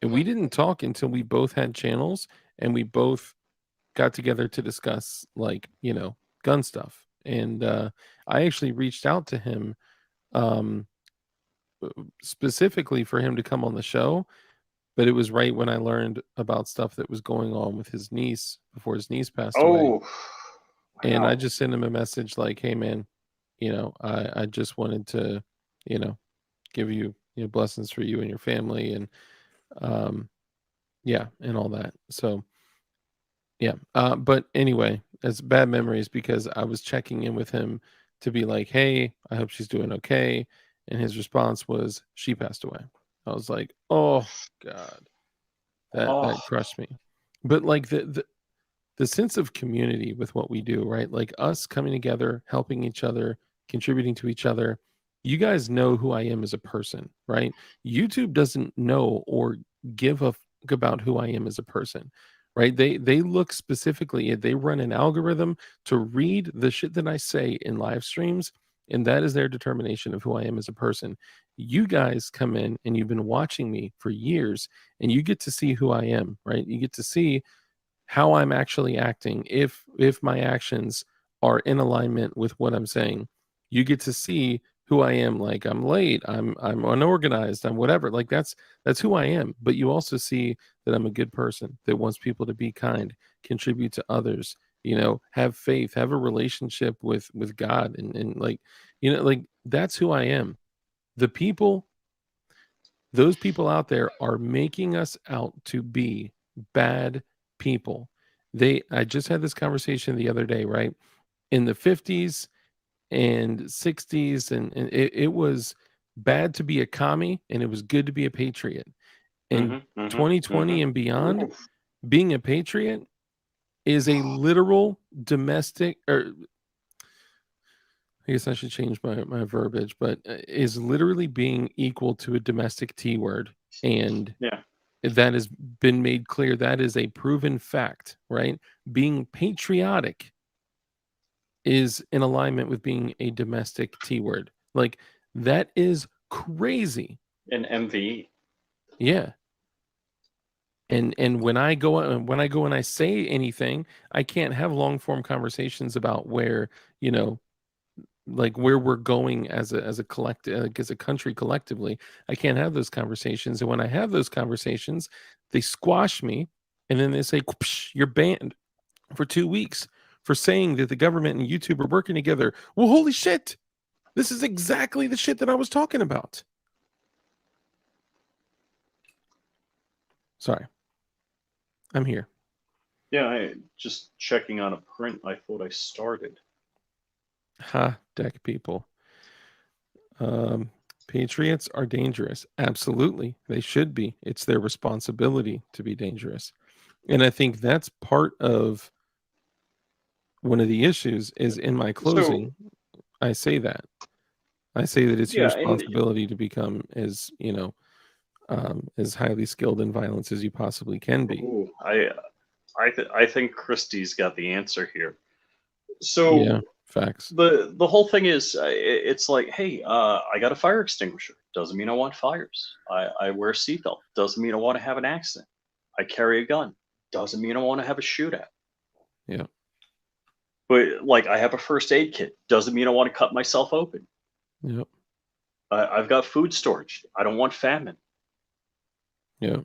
and we didn't talk until we both had channels and we both got together to discuss like gun stuff. And I actually reached out to him um specifically for him to come on the show, but it was right when I learned about stuff that was going on with his niece before his niece passed away. Oh, And I wow. just sent him a message like, hey man, I just wanted to you know give you, blessings for you and your family, and um yeah, and all that. So yeah. But anyway, it's bad memories because I was checking in with him to be like, hey, I hope she's doing okay. And his response was, she passed away. I was like, oh God, Oh, that crushed me. But like the sense of community with what we do, right? Like us coming together, helping each other, contributing to each other. You guys know who I am as a person, right? YouTube doesn't know or give a about who I am as a person, right? They look specifically, they run an algorithm to read the shit that I say in live streams, and that is their determination of who I am as a person. You guys come in and you've been watching me for years, and you get to see who I am, right? You get to see how I'm actually acting. If my actions are in alignment with what I'm saying, you get to see who I am. Like I'm late, I'm unorganized, I'm whatever. Like that's who I am. But you also see that I'm a good person that wants people to be kind, contribute to others, have faith, have a relationship with God, and like like that's who I am. The people, those people out there are making us out to be bad people. I just had this conversation the other day, right? In the 50s and 60s, and it was bad to be a commie and it was good to be a patriot. In 2020 and beyond, Oof. being a patriot is a literal domestic, or I guess I should change my verbiage, but is literally being equal to a domestic T word. And Yeah. that has been made clear. That is a proven fact, right? Being patriotic is in alignment with being a domestic T word. Like that is crazy. And MV. Yeah. And when I go and I say anything, I can't have long form conversations about where, you know, like where we're going as a collective, like as a country collectively. I can't have those conversations. And when I have those conversations, they squash me, and then they say, "You're banned for 2 weeks for saying that the government and YouTube are working together." Well, holy shit. This is exactly the shit that I was talking about. Sorry. I'm here. Yeah, I just checking on a print I thought I started. Ha, deck people. Patriots are dangerous. Absolutely. They should be. It's their responsibility to be dangerous. And I think that's part of one of the issues is in my So closing, I say that. I say that it's your yeah, and responsibility to become as highly skilled in violence as you possibly can be. ooh, I think Christie's got the answer here. Yeah, So facts. the whole thing is, it's like, hey, I got a fire extinguisher. Doesn't mean I want fires. I wear a seatbelt. Doesn't mean I want to have an accident. I carry a gun. Doesn't mean I want to have a shootout. Yeah. But like, I have a first aid kit. Doesn't mean I want to cut myself open. Yep. I've got food storage. I don't want famine. Yeah.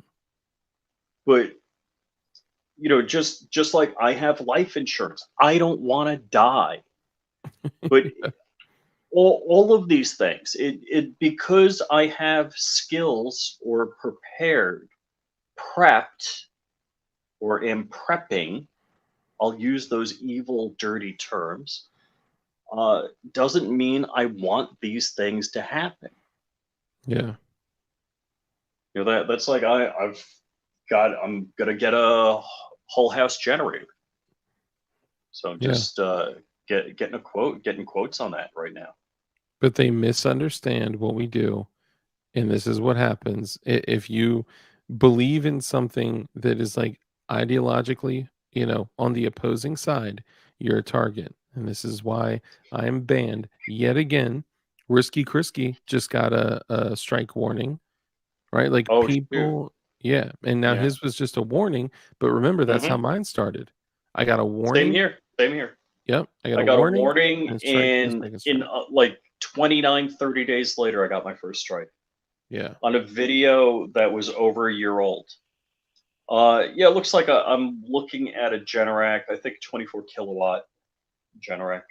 But just like I have life insurance, I don't want to die. But all of these things, it because I have skills or prepared, prepped, or am prepping. I'll use those evil, dirty terms. Doesn't mean I want these things to happen. Yeah. That's like I'm gonna get a whole house generator. So I'm Yeah. just getting quotes on that right now. But they misunderstand what we do. And this is what happens if you believe in something that is like ideologically, on the opposing side, you're a target. And this is why I am banned yet again. Risky Krisky just got a strike warning, right? Like Oh shoot, people, yeah. And now yeah. his was just a warning. But remember, that's how Hmm. mine started. I got a Same warning. here. Same here. Yep. I got I a got a warning warning, and a strike, and a and strike, and a in strike. like 29, 30 days later, I got my first strike Yeah. on a video that was over a year old. Yeah, it looks like I'm looking at a Generac, I think 24 kilowatt Generac.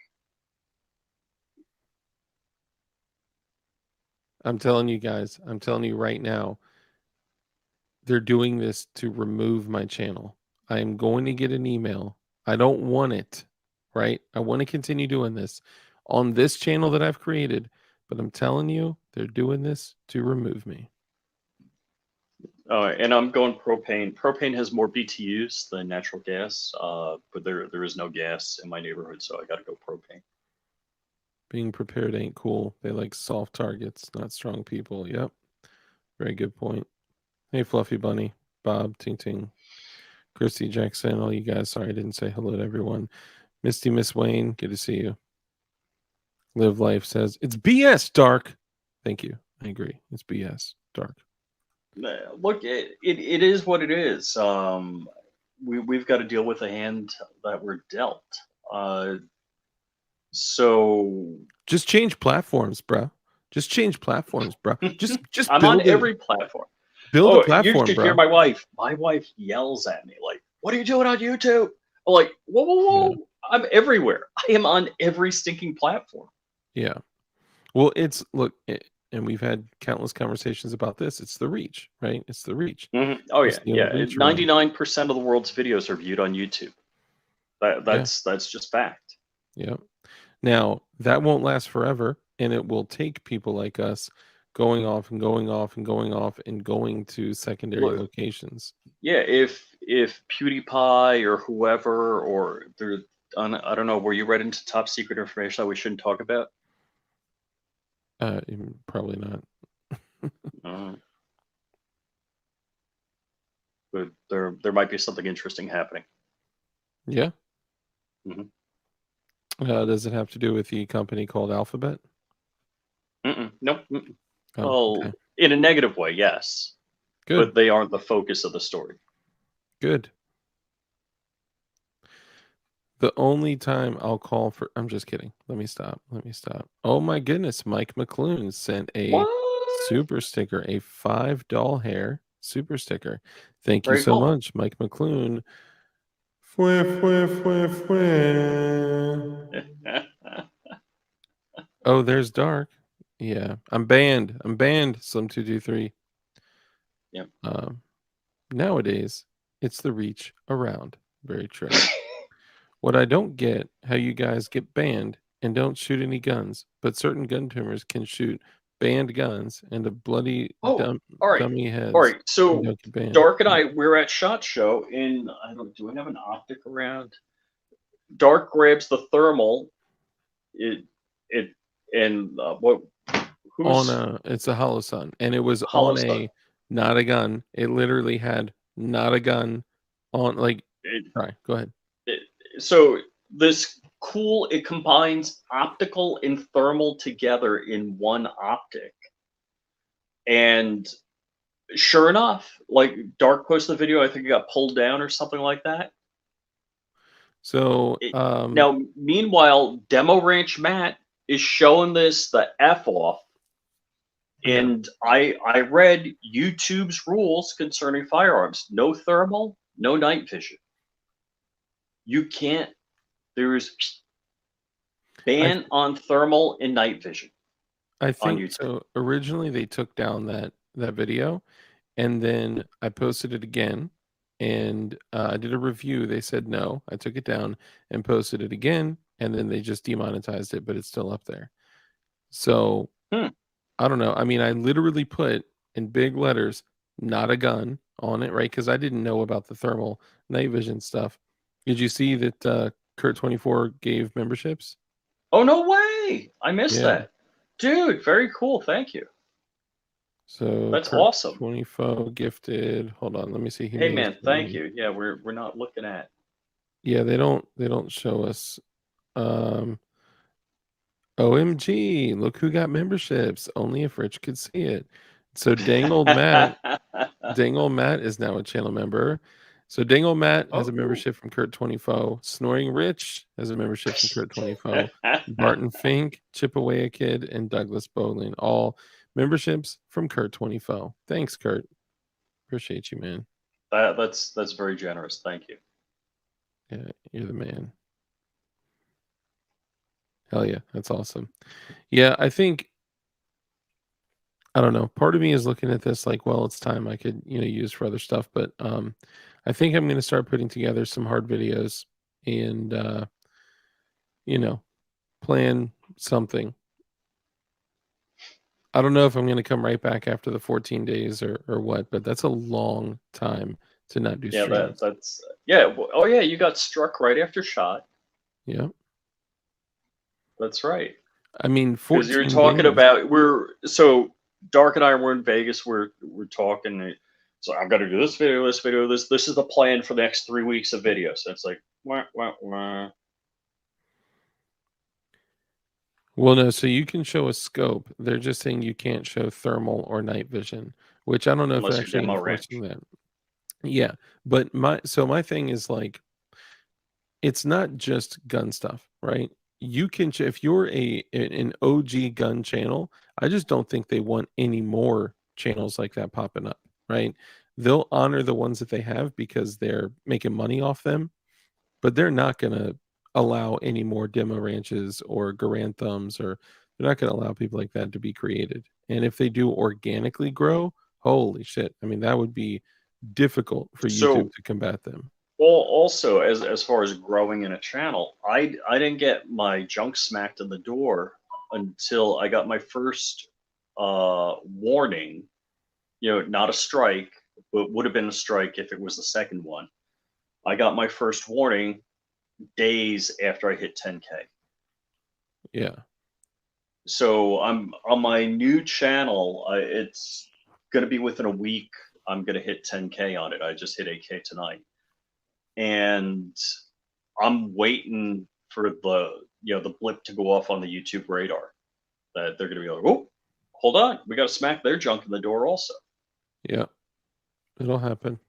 I'm telling you guys, I'm telling you right now, they're doing this to remove my channel. I am going to get an email. I don't want it, right? I want to continue doing this on this channel that I've created, but I'm telling you, they're doing this to remove me. And I'm going propane. Propane has more BTUs than natural gas, but there is no gas in my neighborhood, so I got to go propane. Being prepared ain't cool. They like soft targets, not strong people. Yep. Very good point. Hey, Fluffy Bunny, Bob, Ting Ting, Christy Jackson, all you guys. Sorry I didn't say hello to everyone. Misty Miss Wayne, good to see you. Live Life says, it's BS, Dark. Thank you. I agree. It's BS, Dark. Look, it is what it is. We've got to deal with the hand that we're dealt. So Just change platforms, bro. Just change platforms, bro. Just I'm on every platform. build a Oh, you platform, should hear bro. my wife. My wife yells at me like, "What are you doing on YouTube?" I'm like, whoa, whoa, whoa! Yeah. I'm everywhere. I am on every stinking platform. Yeah. Well, and we've had countless conversations about this. It's the reach, right? It's the reach. Mhm. Oh It's yeah, the old yeah. reach around. 99% of the world's videos are viewed on YouTube. That's just fact. Yeah. Now, that won't last forever, and it will take people like us going off and going off and going off and going to secondary Look, locations. yeah, if PewDiePie or whoever or there, I don't know, were you read into top secret information that we shouldn't talk about? Probably not. But there might be something interesting happening. Yeah. Mhm. Does it have to do with the company called Alphabet? Nope. Oh, Well, okay. in a negative way, yes, Good. but they aren't the focus of the story. Good. The only time I'll call for I'm just kidding. Let me stop. Let me stop. Oh my goodness, Mike McClune sent a What? super sticker, a $5 hair super sticker. Thank you Very so cool. much, Mike McClune. Fwah, fwah, fwah, fwah. Oh, there's Dark. Yeah, I'm banned. I'm banned. Slim223. Yep. Nowadays, it's the reach around. Very true. What I don't get, how you guys get banned and don't shoot any guns, but certain gun tuners can shoot banned guns into bloody Oh, all right. dummy All heads right. and So don't get banned. Dark and I, we're at SHOT Show in, I don't, do we have an optic around? Dark grabs the thermal. It, it, and what, On who's it's a Holosun, and it was Hollow on Stuff? a not a gun. It literally had not a gun on. Like, It, sorry, go ahead. it, so this cool, it combines optical and thermal together in one optic. And sure enough, like Dark posted the video, I think it got pulled down or something like that. So, Now, meanwhile, Demo Ranch Matt is showing this the F off. yeah, And I read YouTube's rules concerning firearms. No thermal, no night vision. You can't, there's I ban on thermal and night vision I on think YouTube. so. Originally, they took down that video, and then I posted it again, and I did a review. They said no. I took it down and posted it again, and then they just demonetized it, but it's still up there. So Hmm. I don't know. I mean, I literally put in big letters, not a gun on it, right? Because I didn't know about the thermal night vision stuff. Did you see that Kurt24 gave memberships? Oh, no way. I missed Yeah. that. Dude, very cool. Thank you. So That's awesome. Kurt24 gifted. Hold on, let me see. He Hey may have man, sent thank me. you. Yeah, we're not looking at. Yeah, they don't show us. Um OMG, look who got memberships. Only if Rich could see it. So Dang Old Matt is now a channel member. So Dang Old Matt has Oh, a cool. membership from Kurt24. Snoring Rich has a membership from Kurt24. Barton Fink, Chippaway Kid, and Douglas Bowling. All memberships from Kurt24. Thanks, Kurt. Appreciate you, man. That's very generous. Thank you. Yeah, you're the man. Hell yeah, that's awesome. Yeah, I think I don't know. Part of me is looking at this like, well, it's time I could, use for other stuff. But I think I'm gonna start putting together some hard videos and you know, plan something. I don't know if I'm gonna come right back after the 14 days or what, but that's a long time to not do Yeah, streams. that's yeah. Oh yeah, you got struck right after shot. Yeah. That's right. I mean, Because you're 14 talking days. about we're so Dark and I were in Vegas. We're talking. So I've got to do this video, this video, this. This is the plan for the next 3 weeks of videos. So it's like wah, wah, wah. Well, no, so you can show a scope. They're just saying you can't show thermal or night vision, which I don't know if they're Unless you're actually Demo enforcing Ranch. that. Yeah, but my thing is like it's not just gun stuff, right? You can if you're an OG gun channel, I just don't think they want any more channels like that popping up, right? They'll honor the ones that they have because they're making money off them, but they're not going to allow any more demo ranches or Garanthums, or they're not going to allow people like that to be created. And if they do organically grow, holy shit. I mean, that would be difficult for YouTube So to combat them. also as far as growing in a channel, I didn't get my junk smacked in the door until I got my first warning. Not a strike, but would have been a strike if it was the second one. I got my first warning days after I hit 10K. Yeah. So I'm on my new channel. It's going to be within a week. I'm going to hit 10K on it. I just hit 8K tonight. And I'm waiting for the blip to go off on the YouTube radar that they're going to be like, oh, hold on. We got to smack their junk in the door also. Yeah. It'll happen.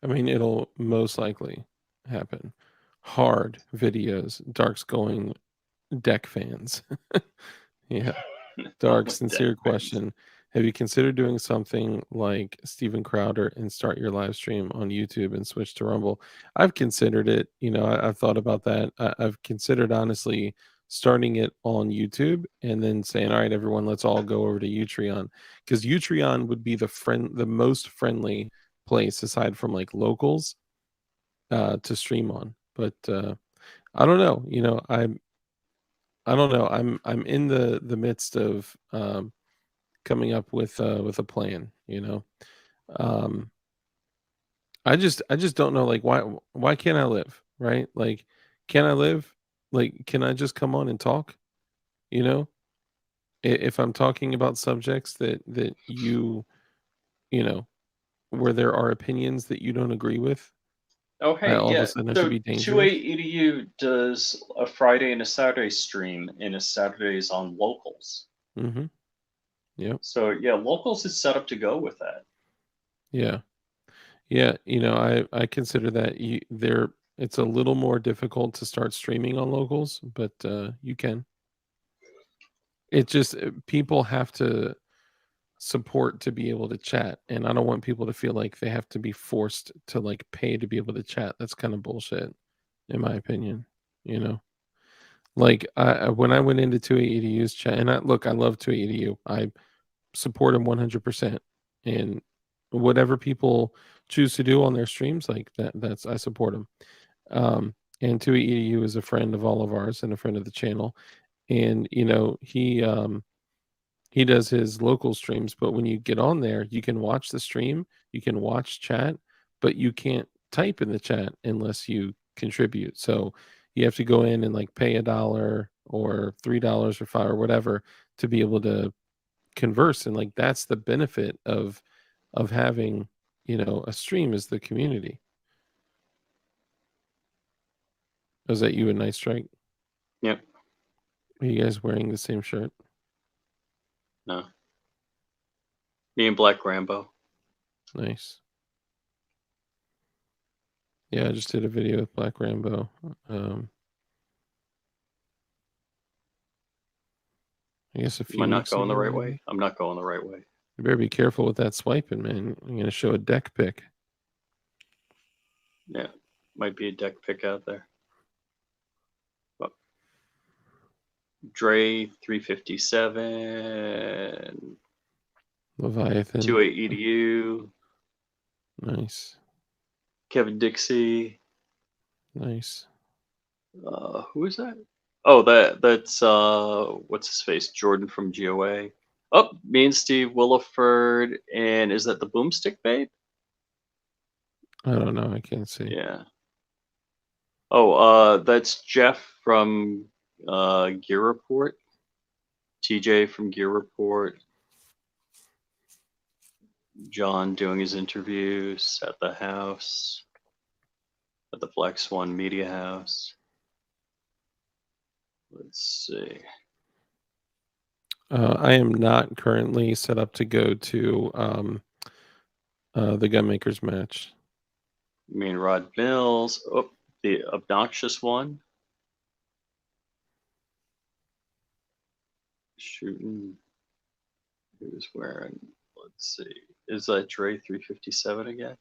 I mean, it'll most likely happen. Hard videos, Dark's going deck fans. Yeah. Dark, sincere Deck fans. question. Have you considered doing something like Steven Crowder and start your live stream on YouTube and switch to Rumble? I've considered it. I've thought about that. I've considered honestly starting it on YouTube and then saying, "All right, everyone, let's all go over to Utreon," because Utreon would be the most friendly place aside from like locals to stream on. But I don't know. I don't know. I'm in the midst of coming up with a plan. Um, I just don't know, like, why can't I live, right? Like, can I live? Like, can I just come on and talk? You know, if I'm talking about subjects that you know where there are opinions that you don't agree with, Oh, I hey, all of a yeah. sudden have to So be dangerous. 28EDU does a Friday and a Saturday stream, and a Saturdays on locals. Mm-hmm. Yep. So yeah, locals is set up to go with that. Yeah. Yeah. I consider that it's a little more difficult to start streaming on locals, but you can. It just people have to support to be able to chat, and I don't want people to feel like they have to be forced to like pay to be able to chat. That's kind of bullshit, in my opinion. You know, like when I went into 28EDU's chat, and I love 28EDU. I support him 100%, and whatever people choose to do on their streams, like that's I support him. And 28EDU is a friend of all of ours and a friend of the channel, and he does his local streams, but when you get on there, you can watch the stream, you can watch chat, but you can't type in the chat unless you contribute. So you have to go in and like pay $1 or $3 or $5 or whatever to be able to converse. And like that's the benefit of having, a stream is the community. Was that you and Night Strike? Yep. Are you guys wearing the same shirt? No. Me and Black Rambo. Nice. Yeah, I just did a video with Black Rambo. I guess a Am I few not weeks going the ago. right Maybe. way? I'm not going the right way. You better be careful with that swiping, man. I'm gonna show a deck pick. Yeah. Might be a deck pick out there. But Dre 357. Leviathan. 28EDU. Nice. Kevin Dixie. Nice. Who is that? Oh, that's what's his face? Jordan from GOA. Oh, me and Steve Williford, and is that the Boomstick Babe? I don't know. I can't see. Yeah. Oh, that's Jeff from Gear Report. TJ from Gear Report. John doing his interviews at the house, at the Black Swan Media House. Let's see. I am not currently set up to go to the Gunmakers match. You mean Rod Mills? Oh, the obnoxious one. Shooting. Who's wearing? Let's see. Is that Dre 357 again?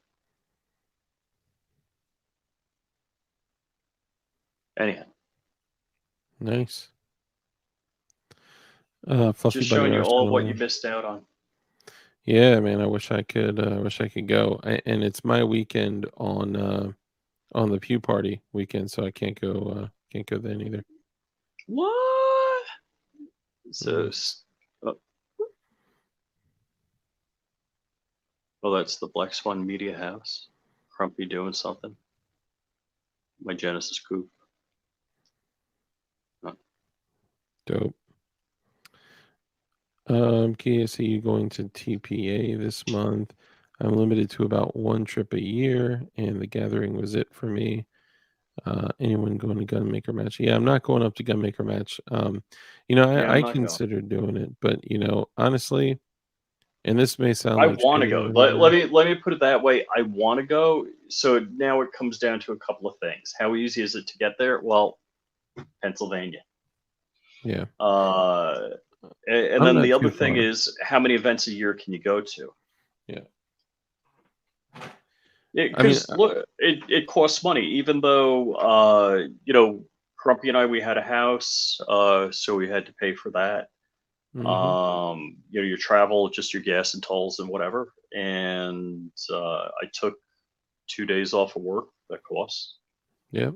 Anyhow. Nice. Fluffy Just Bunny showing you all of what Arsenal. you missed out on. Yeah, man. I wish I could go. And it's my weekend on the Pew Party weekend, so I can't go then either. What? So, oh, that's the Black Swan Media House. Crumpy doing something. My Genesis coupe. Dope. Kia, see you going to TPA this month. I'm limited to about one trip a year, and the gathering was it for me. Anyone going to Gunmaker match? Yeah, I'm not going up to Gunmaker match. Yeah, I'm I not going. considered doing it, but honestly, And this may sound I like want to shitting go. on Let me put it that way. I want to go. So now it comes down to a couple of things. How easy is it to get there? Well, Pennsylvania. Yeah. And I'm then not the other too thing far. is, how many events a year can you go to? Yeah. I mean, Because look, it costs money. Even though Crumpy and I, we had a house, so we had to pay for that. mhm. Your travel, just your gas and tolls and whatever. And I took 2 days off of work. That costs Yeah.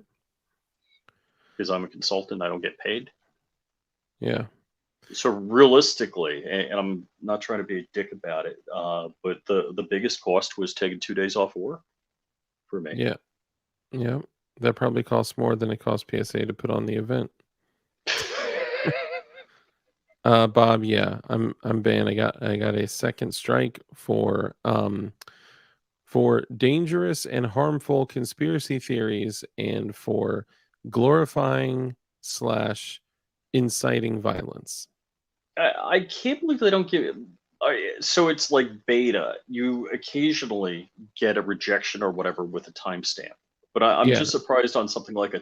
because I'm a consultant. I don't get paid. Yeah. So realistically, and I'm not trying to be a dick about it, but the biggest cost was taking 2 days off of work for me. Yeah. Yeah. That probably costs more than it costs PSA to put on the event. Bob, yeah, I'm banned. I got a second strike for dangerous and harmful conspiracy theories and for glorifying slash inciting violence. I can't believe they don't give. So it's like beta. You occasionally get a rejection or whatever with a timestamp, but I'm Yeah, just surprised on something like a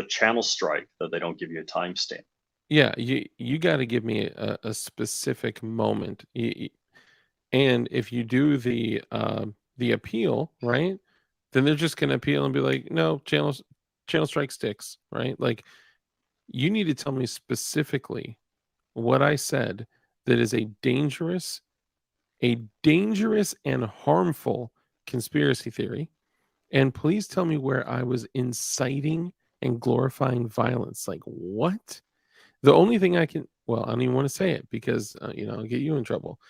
channel strike that they don't give you a timestamp. yeah, you got to give me a specific moment. And if you do the appeal, right, then they're just gonna appeal and be like, no, channel strike sticks, right? Like you need to tell me specifically what I said that is a dangerous and harmful conspiracy theory. And please tell me where I was inciting and glorifying violence. Like, what? The only thing I can, well, I don't even want to say it because, I'll get you in trouble.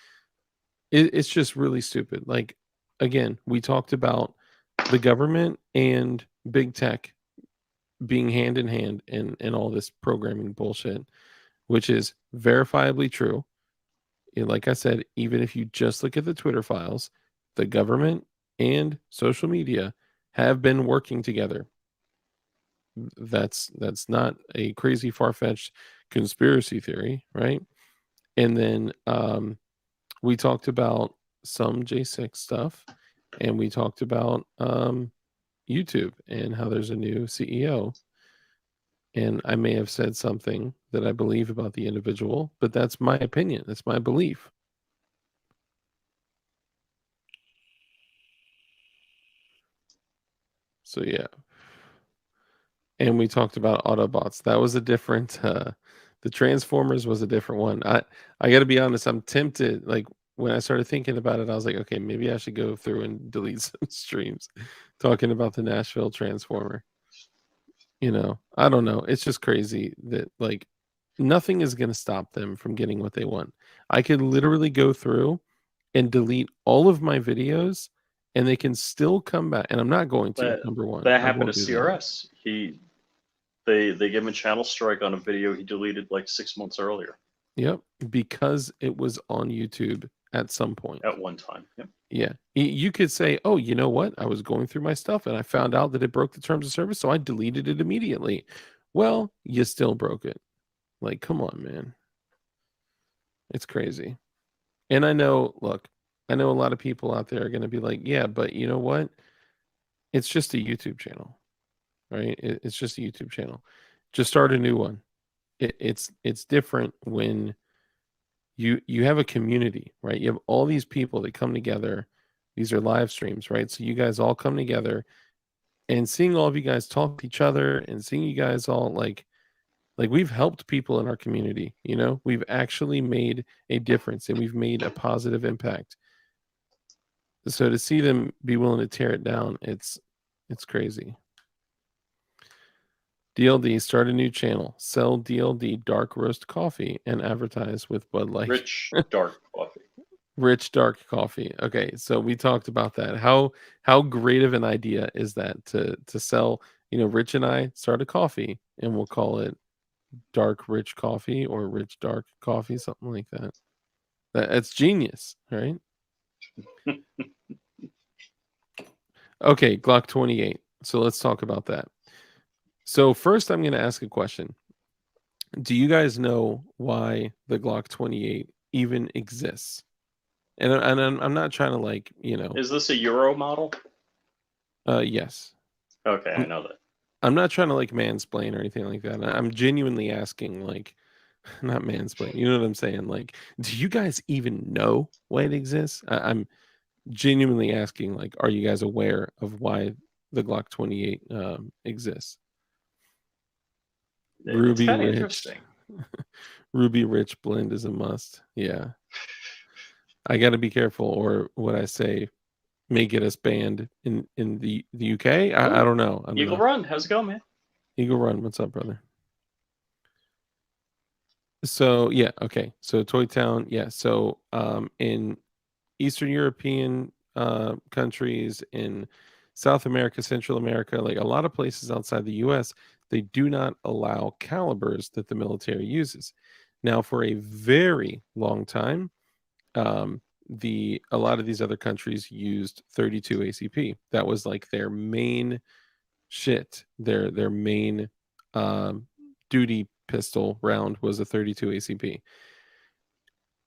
It's just really stupid. Like, again, we talked about the government and big tech being hand in hand in all this programming bullshit, which is verifiably true. Like I said, even if you just look at the Twitter files, the government and social media have been working together. That's not a crazy far-fetched conspiracy theory, right? And then we talked about some J6 stuff, and we talked about YouTube and how there's a new CEO. And I may have said something that I believe about the individual, but that's my opinion. That's my belief. So yeah. And we talked about Autobots. That was a different the Transformers was a different one. I got to be honest, I'm tempted, like when I started thinking about it, I was like, okay, maybe I should go through and delete some streams talking about the Nashville Transformer. I don't know. It's just crazy that like nothing is going to stop them from getting what they want. I could literally go through and delete all of my videos and they can still come back, and I'm not going to. That Number one, that I happened won't to do that. CRS. They gave him a channel strike on a video he deleted like 6 months earlier. Yep, because it was on YouTube at some point. At one time. Yep. Yeah, you could say, "Oh, you know what? I was going through my stuff and I found out that it broke the terms of service, so I deleted it immediately." Well, you still broke it. Like, come on, man. It's crazy. And I know, look, I know a lot of people out there are going to be like, "Yeah, but you know what? It's just a YouTube channel, right? It's just a YouTube channel. Just start a new one." It's different when you have a community, right? You have all these people that come together. These are live streams, right? So you guys all come together, and seeing all of you guys talk to each other and seeing you guys all like we've helped people in our community, we've actually made a difference and we've made a positive impact. So to see them be willing to tear it down, it's crazy. DLD, start a new channel, sell DLD dark roast coffee and advertise with Bud Light. Rich dark coffee. Rich dark coffee. Okay, so we talked about that. How great of an idea is that to sell, Rich and I start a coffee and we'll call it dark rich coffee or rich dark coffee, something like that. That's genius, right? Okay, Glock 28. So let's talk about that. So first I'm going to ask a question. Do you guys know why the Glock 28 even exists. And I'm not trying to like, you know, Is this a Euro model? yes. Okay, I know that. I'm not trying to like mansplain or anything like that. I'm genuinely asking, like, not mansplain. You know what I'm saying? Like, do you guys even know why it exists? I'm genuinely asking, like, are you guys aware of why the Glock 28 exists? It's Ruby kind of Rich, interesting. Ruby Rich blend is a must. Yeah, I got to be careful, or what I say may get us banned in the UK. I don't know. I don't Eagle know. Run, how's it going, man? Eagle Run, what's up, brother? So yeah, okay. So Toy Town, yeah. So in Eastern European countries, in South America, Central America, like a lot of places outside the US, they do not allow calibers that the military uses. Now, for a very long time, a lot of these other countries used 32 ACP. That was like their main shit. Their main duty pistol round was a 32 ACP.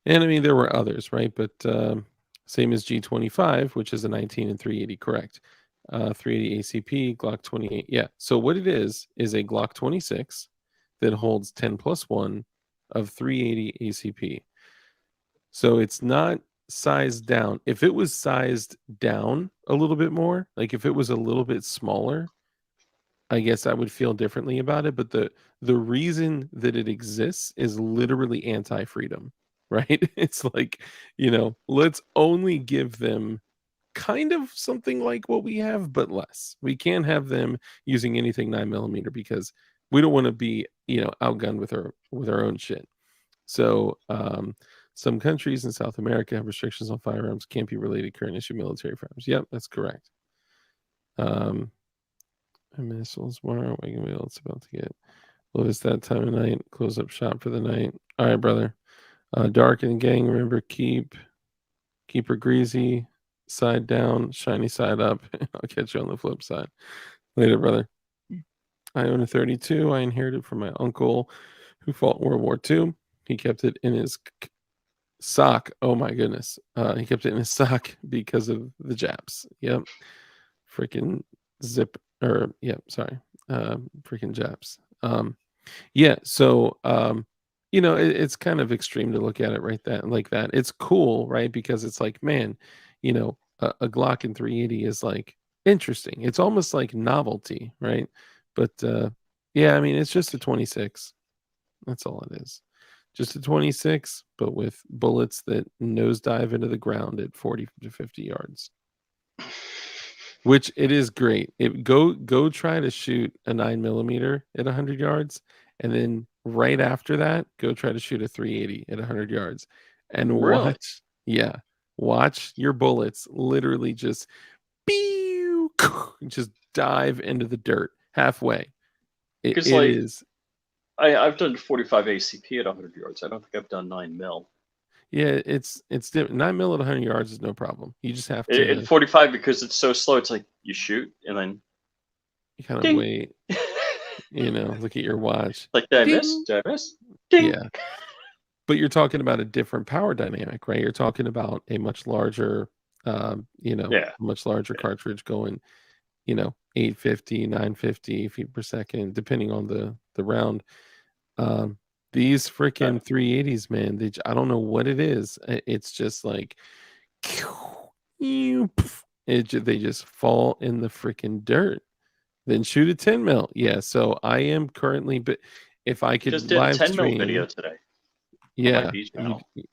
And I mean, there were others, right? But same as G25, which is a 19 and 380, correct? 380 ACP, Glock 28. Yeah. So what it is a Glock 26 that holds 10+1 of 380 ACP. So it's not sized down. If it was sized down a little bit more, like if it was a little bit smaller, I guess I would feel differently about it. But the reason that it exists is literally anti-freedom, right? It's like, let's only give them kind of something like what we have, but less. We can't have them using anything 9mm because we don't want to be, outgunned with our own shit. So some countries in South America have restrictions on firearms can't be related to current issue military firearms. Yep, that's correct. Missiles, where it's about to get. Well, it's that time of night. Close up shop for the night. All right, brother. Dark and gang. Remember, keep her greasy, side down, shiny side up. I'll catch you on the flip side. Later, brother. I own a 32. I inherited from my uncle who fought World War II. He kept it in his sock. Oh my goodness. He kept it in his sock because of the Japs. Yep. Freaking zip or yeah, sorry. Freaking Japs. Yeah, so it's kind of extreme to look at it like that. It's cool, right? Because it's like, man, a Glock in 380 is like interesting. It's almost like novelty, right? But yeah, I mean, it's just a 26. That's all it is. Just a 26, but with bullets that nosedive into the ground at 40 to 50 yards. Which it is great. Go try to shoot a 9mm at 100 yards, and then right after that, go try to shoot a 380 at 100 yards, and Really? watch your bullets literally just just dive into the dirt halfway. It is. I've done 45 ACP at 100 yards. I don't think I've done 9mm. Yeah, it's 9mm at 100 yards is no problem. You just have to. At 45, because it's so slow, it's like you shoot and then you kind of ding. wait. Look at your watch. Like, did I miss? Did I miss? Ding. Yeah. But you're talking about a different power dynamic, right? You're talking about a much larger, much larger cartridge going, 850, 950 feet per second, depending on the round. These freaking 380s, man, I don't know what it is. It's just like, they just fall in the freaking dirt. Then shoot a 10mm. Yeah, so I am currently, but if I could just did live a 10mm stream video today. Yeah,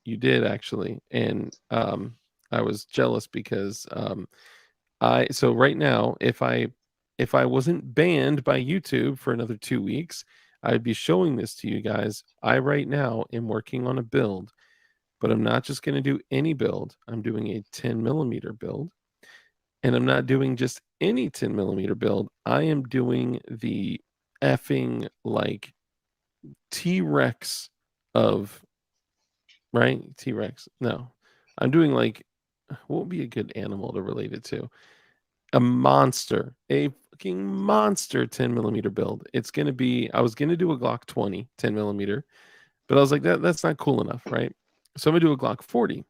you did actually, and I was jealous because so right now, if I wasn't banned by YouTube for another 2 weeks, I'd be showing this to you guys. I right now am working on a build, but I'm not just going to do any build. I'm doing a 10mm build, and I'm not doing just any 10mm build. I am doing the effing like T-Rex of. Right? T-Rex. No. I'm doing like, what would be a good animal to relate it to? A monster. A fucking monster 10mm build. It's going to be, I was going to do a Glock 20 10mm, but I was like, that's not cool enough, right? So I'm gonna do a Glock 40.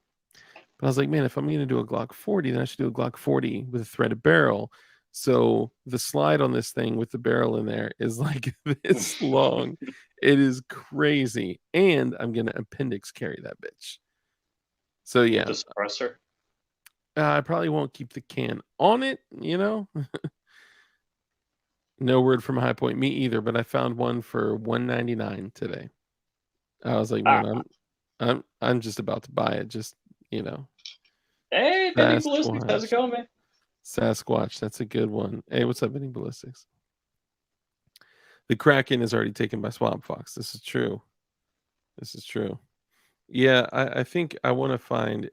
But I was like, man, if I'm gonna do a Glock 40, then I should do a Glock 40 with a threaded barrel. So the slide on this thing with the barrel in there is like this long. It is crazy. And I'm gonna appendix carry that bitch. So With yeah, the suppressor. I probably won't keep the can on it, No word from High Point, me either, but I found one for $199 today. I was like, man, I'm just about to buy it. Just, Hey, Benny Ballistics, how's it going, man? Sasquatch, that's a good one. Hey, what's up, Benny Ballistics? The Kraken is already taken by Swamp Fox. This is true. Yeah, I think I want to find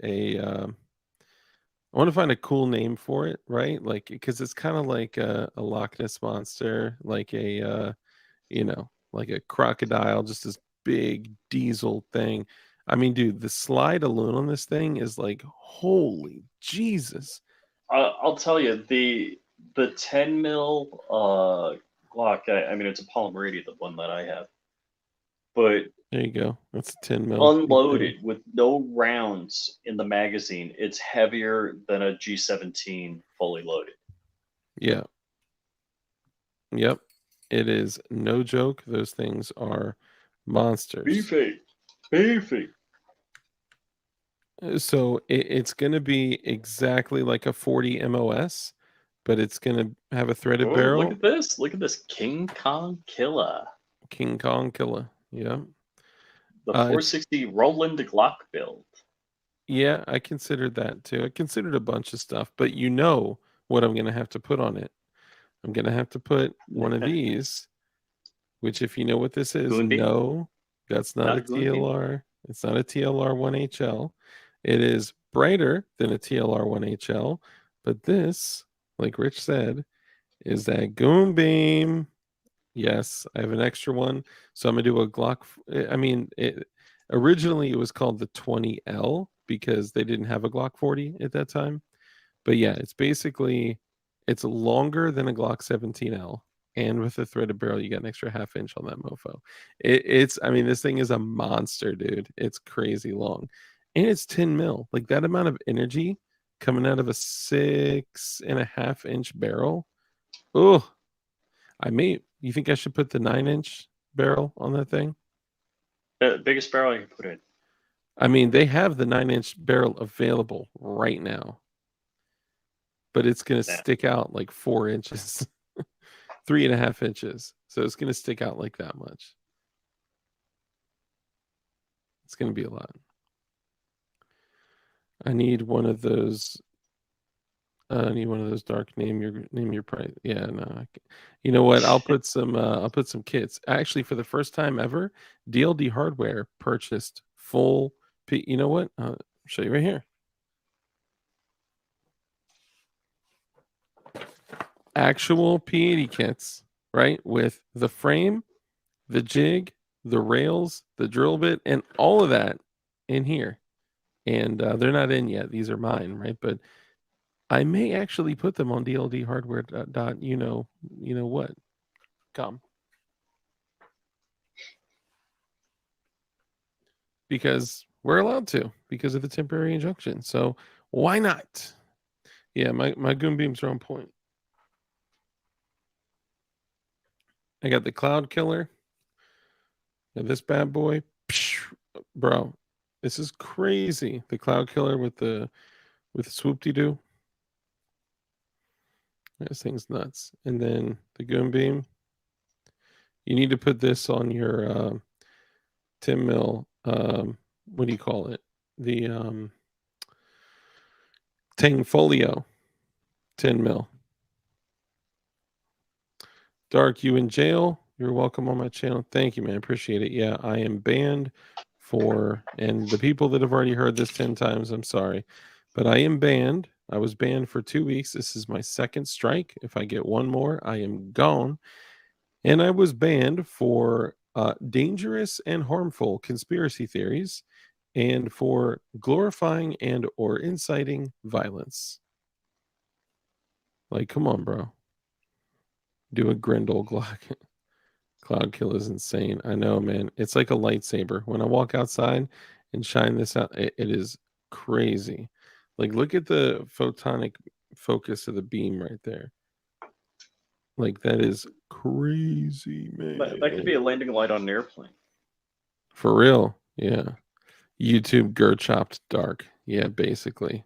a cool name for it, right? Like, because it's kind of like a Loch Ness monster, like like a crocodile, just this big diesel thing. I mean, dude, the slide alone on this thing is like, holy Jesus. I'll tell you, the 10 mil Glock. I mean, it's a Palmeriti, the one that I have, but There you go. That's a 10 mil. unloaded with no rounds in the magazine, it's heavier than a G17 fully loaded. Yeah. Yep. It is no joke. Those things are monsters. Beefy. So it's going to be exactly like a 40 MOS, but it's going to have a threaded barrel. Look at this King Kong Killer. King Kong Killer. Yeah. The 460 Roland Glock build. Yeah, I considered that too. I considered a bunch of stuff, but what I'm going to have to put on it. I'm going to have to put one of these, which if you know what this is, no, that's not a TLR. It's not a TLR 1HL. It is brighter than a TLR 1HL, but this, like Rich said, is that Goon Beam. Yes, I have an extra one. So I'm going to do a Glock. I mean, originally it was called the 20L because they didn't have a Glock 40 at that time. But yeah, it's longer than a Glock 17L. And with a threaded barrel, you got an extra half inch on that mofo. This thing is a monster, dude. It's crazy long. And it's 10 mil. Like that amount of energy coming out of a 6.5 inch barrel. Oh, you think I should put the 9-inch barrel on that thing? The biggest barrel you can put in. I mean, they have the 9-inch barrel available right now, but it's going to stick out like 4 inches, 3.5 inches. So it's going to stick out like that much. It's going to be a lot. I need one of those. Dark name your price. Yeah, no. You know what? I'll put some kits. Actually, for the first time ever, DLD Hardware purchased full. You know what? I'll show you right here. Actual P80 kits, right? With the frame, the jig, the rails, the drill bit, and all of that in here. And they're not in yet. These are mine, right? But I may actually put them on DLD Hardware what. Because we're allowed to, because of the temporary injunction. So why not? Yeah, my Goon Beams are on point. I got the Cloud Killer. And this bad boy. Bro, this is crazy. The Cloud Killer with swoop-de-doo. This thing's nuts. And then the Goon Beam. You need to put this on your 10 mil. What do you call it? The Tangfolio 10 mil. Dark, you in jail? You're welcome on my channel. Thank you, man. Appreciate it. Yeah, I am banned and the people that have already heard this 10 times, I'm sorry. But I am banned. I was banned for 2 weeks. This is my second strike. If I get one more, I am gone. And I was banned for dangerous and harmful conspiracy theories and for glorifying and or inciting violence. Like, come on, bro. Do a Grendel Glock. Cloud Kill is insane. I know, man. It's like a lightsaber. When I walk outside and shine this out. It is crazy. Like, look at the photonic focus of the beam right there. Like, that is crazy, man. That could be a landing light on an airplane. For real. Yeah. YouTube chopped dark. Yeah, basically.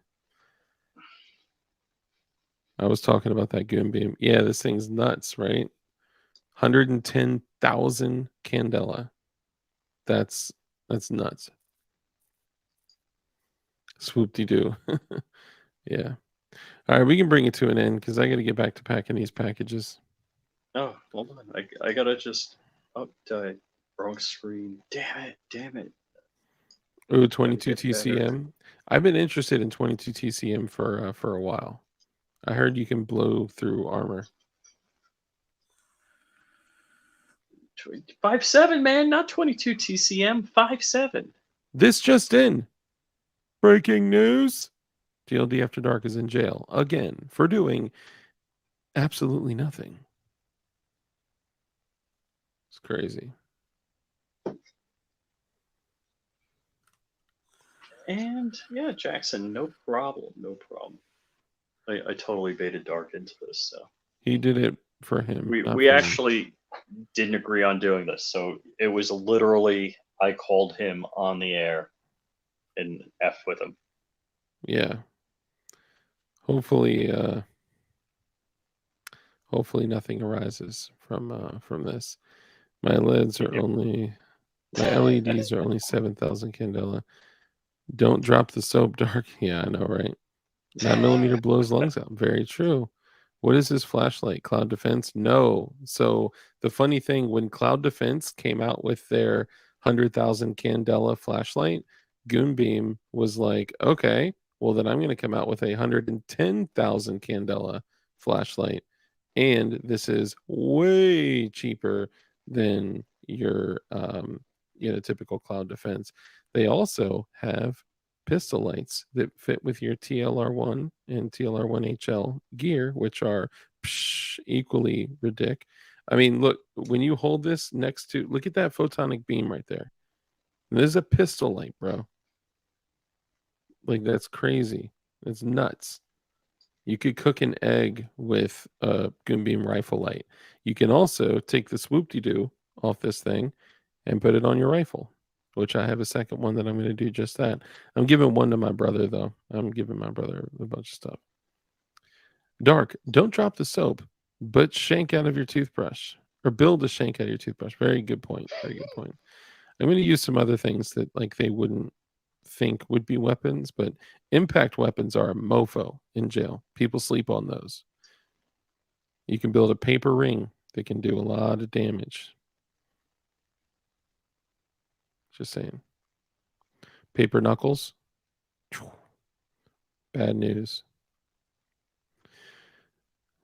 I was talking about that Goon Beam. Yeah, this thing's nuts, right? 110,000 candela. That's nuts. Swoop-de-doo. Yeah. All right, we can bring it to an end because I got to get back to packing these packages. Oh, hold on. I gotta just. Oh, die. Wrong screen. Damn it. Ooh, 22 get better. TCM. I've been interested in 22 TCM for a while. I heard you can blow through armor. 5.7, man, not 22 TCM. 5.7. This just in. Breaking news. TLD After Dark is in jail again for doing absolutely nothing. It's crazy. And yeah, Jackson, no problem. I totally baited Dark into this. So He did it for him. we not we for me. actually didn't agree on doing this. So it was literally I called him on the air and F with him. Yeah. Hopefully nothing arises from this. My LEDs are only my LEDs are only 7,000 candela. Don't drop the soap, Dark. Yeah, I know, right? That millimeter blows lungs out. Very true. What is this flashlight? Cloud Defense? No. So the funny thing, when Cloud Defense came out with their 100,000 candela flashlight, Goonbeam was like, okay, well then I'm going to come out with a 110,000 candela flashlight, and this is way cheaper than your typical Cloud Defense. They also have pistol lights that fit with your TLR1 and TLR1HL gear, which are equally ridiculous. I mean, look, when you hold this next to, look at that photonic beam right there. This is a pistol light, bro. Like, that's crazy. It's nuts. You could cook an egg with a Goonbeam rifle light. You can also take the swoop-de-doo off this thing and put it on your rifle, which I have a second one that I'm going to do just that. I'm giving one to my brother, though. I'm giving my brother a bunch of stuff. Dark, don't drop the soap, but shank out of your toothbrush, or build a shank out of your toothbrush. Very good point. Very good point. I'm going to use some other things that like they wouldn't think would be weapons, but impact weapons are a mofo in jail. People sleep on those. You can build a paper ring that can do a lot of damage. Just saying. Paper knuckles. Bad news.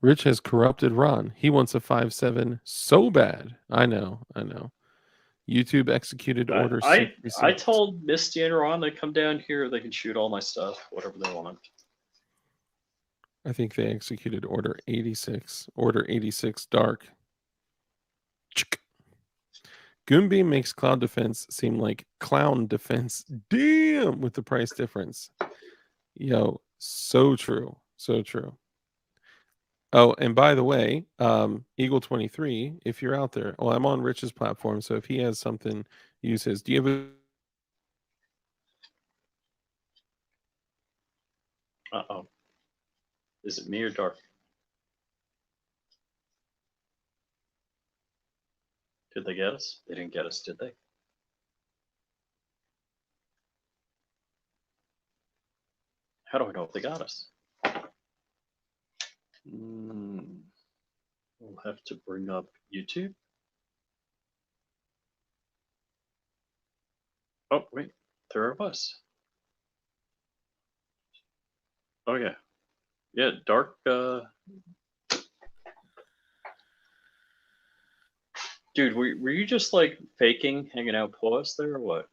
Rich has corrupted Ron. He wants a 5.7 so bad. I know. YouTube executed order I 66. told Misty and Ron to come down here. They can shoot all my stuff, whatever they want. I think they executed order 86. Order 86 dark. Goonbeam makes Cloud Defense seem like Clown Defense. Damn, with the price difference. Yo, so true. So true. Oh, and by the way, Eagle 23, if you're out there, well, I'm on Rich's platform, so if he has something, use his. Do you have a Uh-oh. Is it me or Dark? Did they get us? They didn't get us, did they? How do I know if they got us? We'll have to bring up YouTube. Oh, wait. There it was. Oh, yeah. Yeah, Dark. Dude, were you just like faking hanging out pause there or what?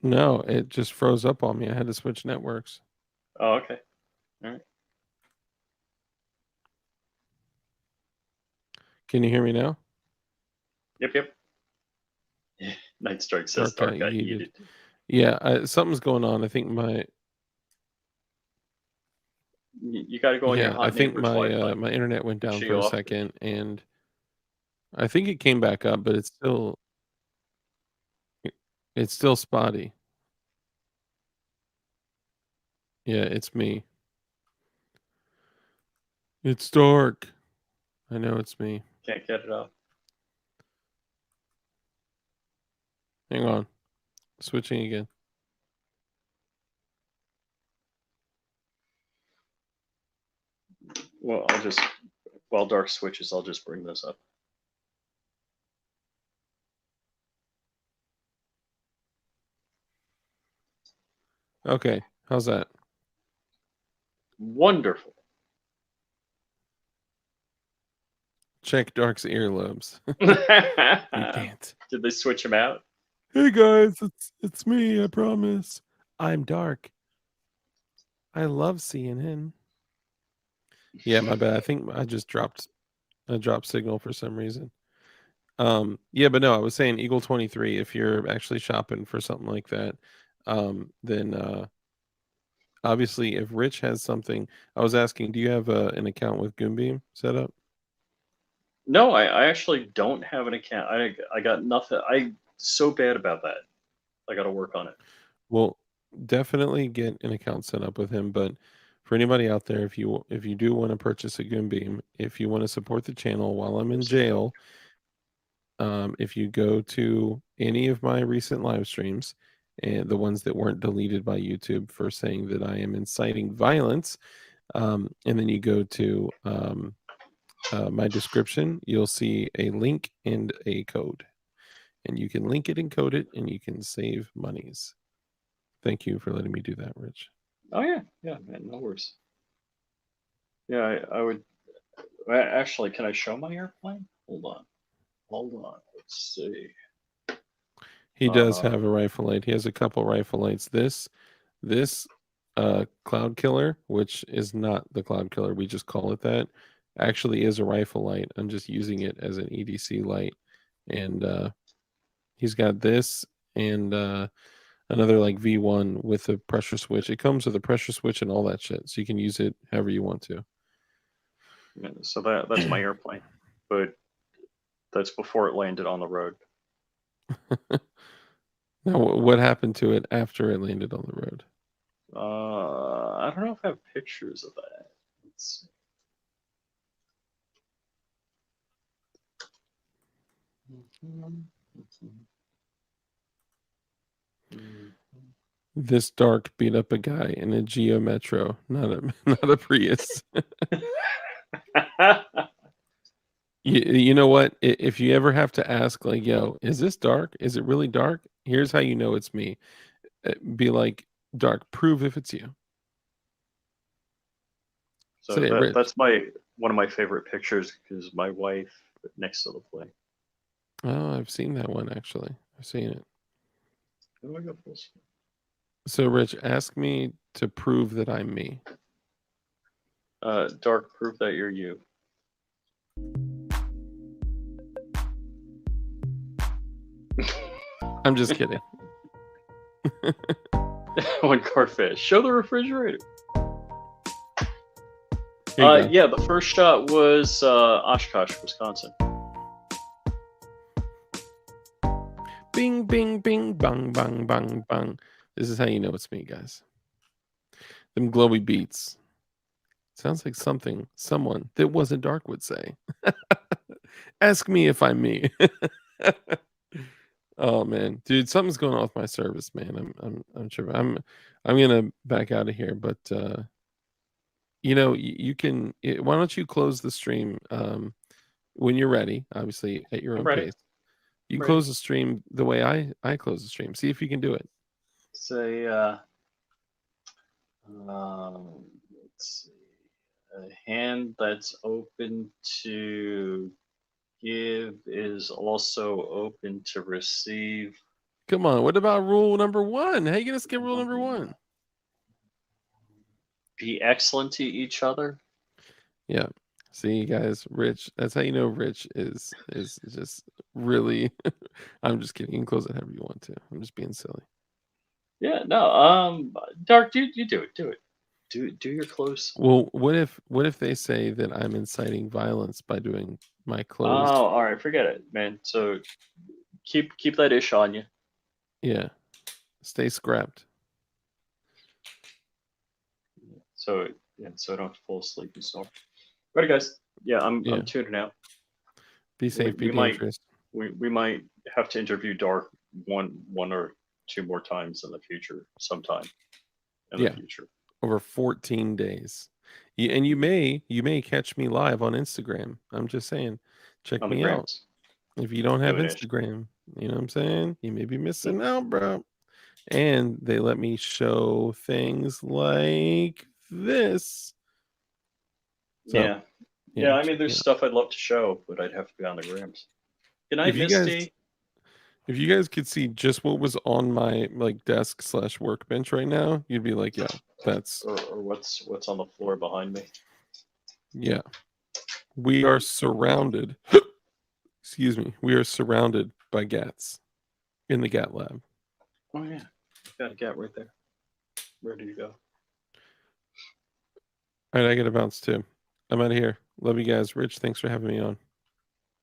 No, it just froze up on me. I had to switch networks. Oh, okay. All right. Can you hear me now? Yep. Night Strike says Dark Dark got got yeeted. yeeted. Yeah, something's going on. I think my You got to go on your yeah, I hot think neighbor's my Wi-Fi. my internet went down Shut for you a off. second, and I think it came back up, but it's still spotty. Yeah, it's me. It's dark. I know it's me. Can't get it up. Hang on. Switching again. Well, while Dark switches, I'll just bring this up. Okay, how's that? Wonderful. Check Dark's earlobes. You Did can't. they switch him out? Hey guys, it's me, I promise. I'm Dark. I love CNN. Yeah, my bad. I think I just dropped signal for some reason. Yeah, but no, I was saying Eagle 23, if you're actually shopping for something like that, then obviously if Rich has something, I was asking, do you have an account with Goombeam set up? No, I actually don't have an account. I got nothing. I so bad about that. I got to work on it. Well, definitely get an account set up with him. But for anybody out there, if you do want to purchase a Goombeam, if you want to support the channel while I'm in jail, if you go to any of my recent live streams and the ones that weren't deleted by YouTube for saying that I am inciting violence, and then you go to my description, you'll see a link and a code, and you can link it and code it, and you can save monies. Thank you for letting me do that, Rich. Oh yeah, man, no worries. Yeah, I would. Actually, can I show my airplane? Hold on. Let's see. He does have a rifle light. He has a couple rifle lights. This Cloud Killer, which is not the Cloud Killer, we just call it that, actually is a rifle light. I'm just using it as an EDC light. And he's got this and another like V1 with a pressure switch. It comes with a pressure switch and all that shit, so you can use it however you want to. Yeah, so that's my airplane, but that's before it landed on the road. Now, what happened to it after it landed on the road? I don't know if I have pictures of that. Let's see. This Dark beat up a guy in a Geo Metro, not a Prius. You know what? If you ever have to ask, like, yo, is this Dark? Is it really Dark? Here's how you know it's me. Be like, Dark, prove if it's you. So Say it, that's one of my favorite pictures because my wife next to the plane. Oh, I've seen that one actually. I've seen it. How do I go full screen? So, Rich, ask me to prove that I'm me. Dark, prove that you're you. I'm just kidding. One Carfish. Show the refrigerator. Yeah, the first shot was Oshkosh, Wisconsin. Bing, bing, bing, bang, bang, bang, bang. This is how you know it's me, guys. Them glowy beats. Sounds like someone that wasn't Dark would say. Ask me if I'm me. Oh man, dude, something's going on with my service, man. I'm sure. I'm gonna back out of here, but you can. Why don't you close the stream when you're ready? Obviously, at your own pace. You close the stream the way I close the stream. See if you can do it. Say, let's see. A hand that's open to give is also open to receive. Come on. What about rule number 1? How you gonna skip rule number 1? Be excellent to each other. Yeah. See, guys, Rich. That's how you know Rich is just really. I'm just kidding. You can close it however you want to. I'm just being silly. Yeah, no, Dark, you do it, do it. Do your close. Well, what if they say that I'm inciting violence by doing my Oh, closed? all right, forget it, man. So keep that ish on you. Yeah, stay scrapped. So yeah, so I don't have to fall asleep and snore. Ready, guys? Yeah, Yeah. I'm tuning out. Be safe. Be We might dangerous. we might have to interview Dark one or two more times in the future, sometime in the Yeah. future. Over 14 days. And you may catch me live on Instagram. I'm just saying, check On the me out. grants. If you don't have Do it, Ish. Instagram, you know what I'm saying? You may be missing out, bro. And they let me show things like this. So, Yeah. Yeah, I mean, check there's me out. stuff I'd love to show, but I'd have to be on the grams. Good night, If you guys Misty. if you guys could see just what was on my like desk / workbench right now, you'd be like, yeah, that's Or what's on the floor behind me. yeah. We are surrounded. Excuse me. We are surrounded by GATs in the GAT lab. Oh yeah, got a cat right there. Where do you go? All right, I got to bounce too. I'm out of here. Love you guys. Rich, thanks for having me on.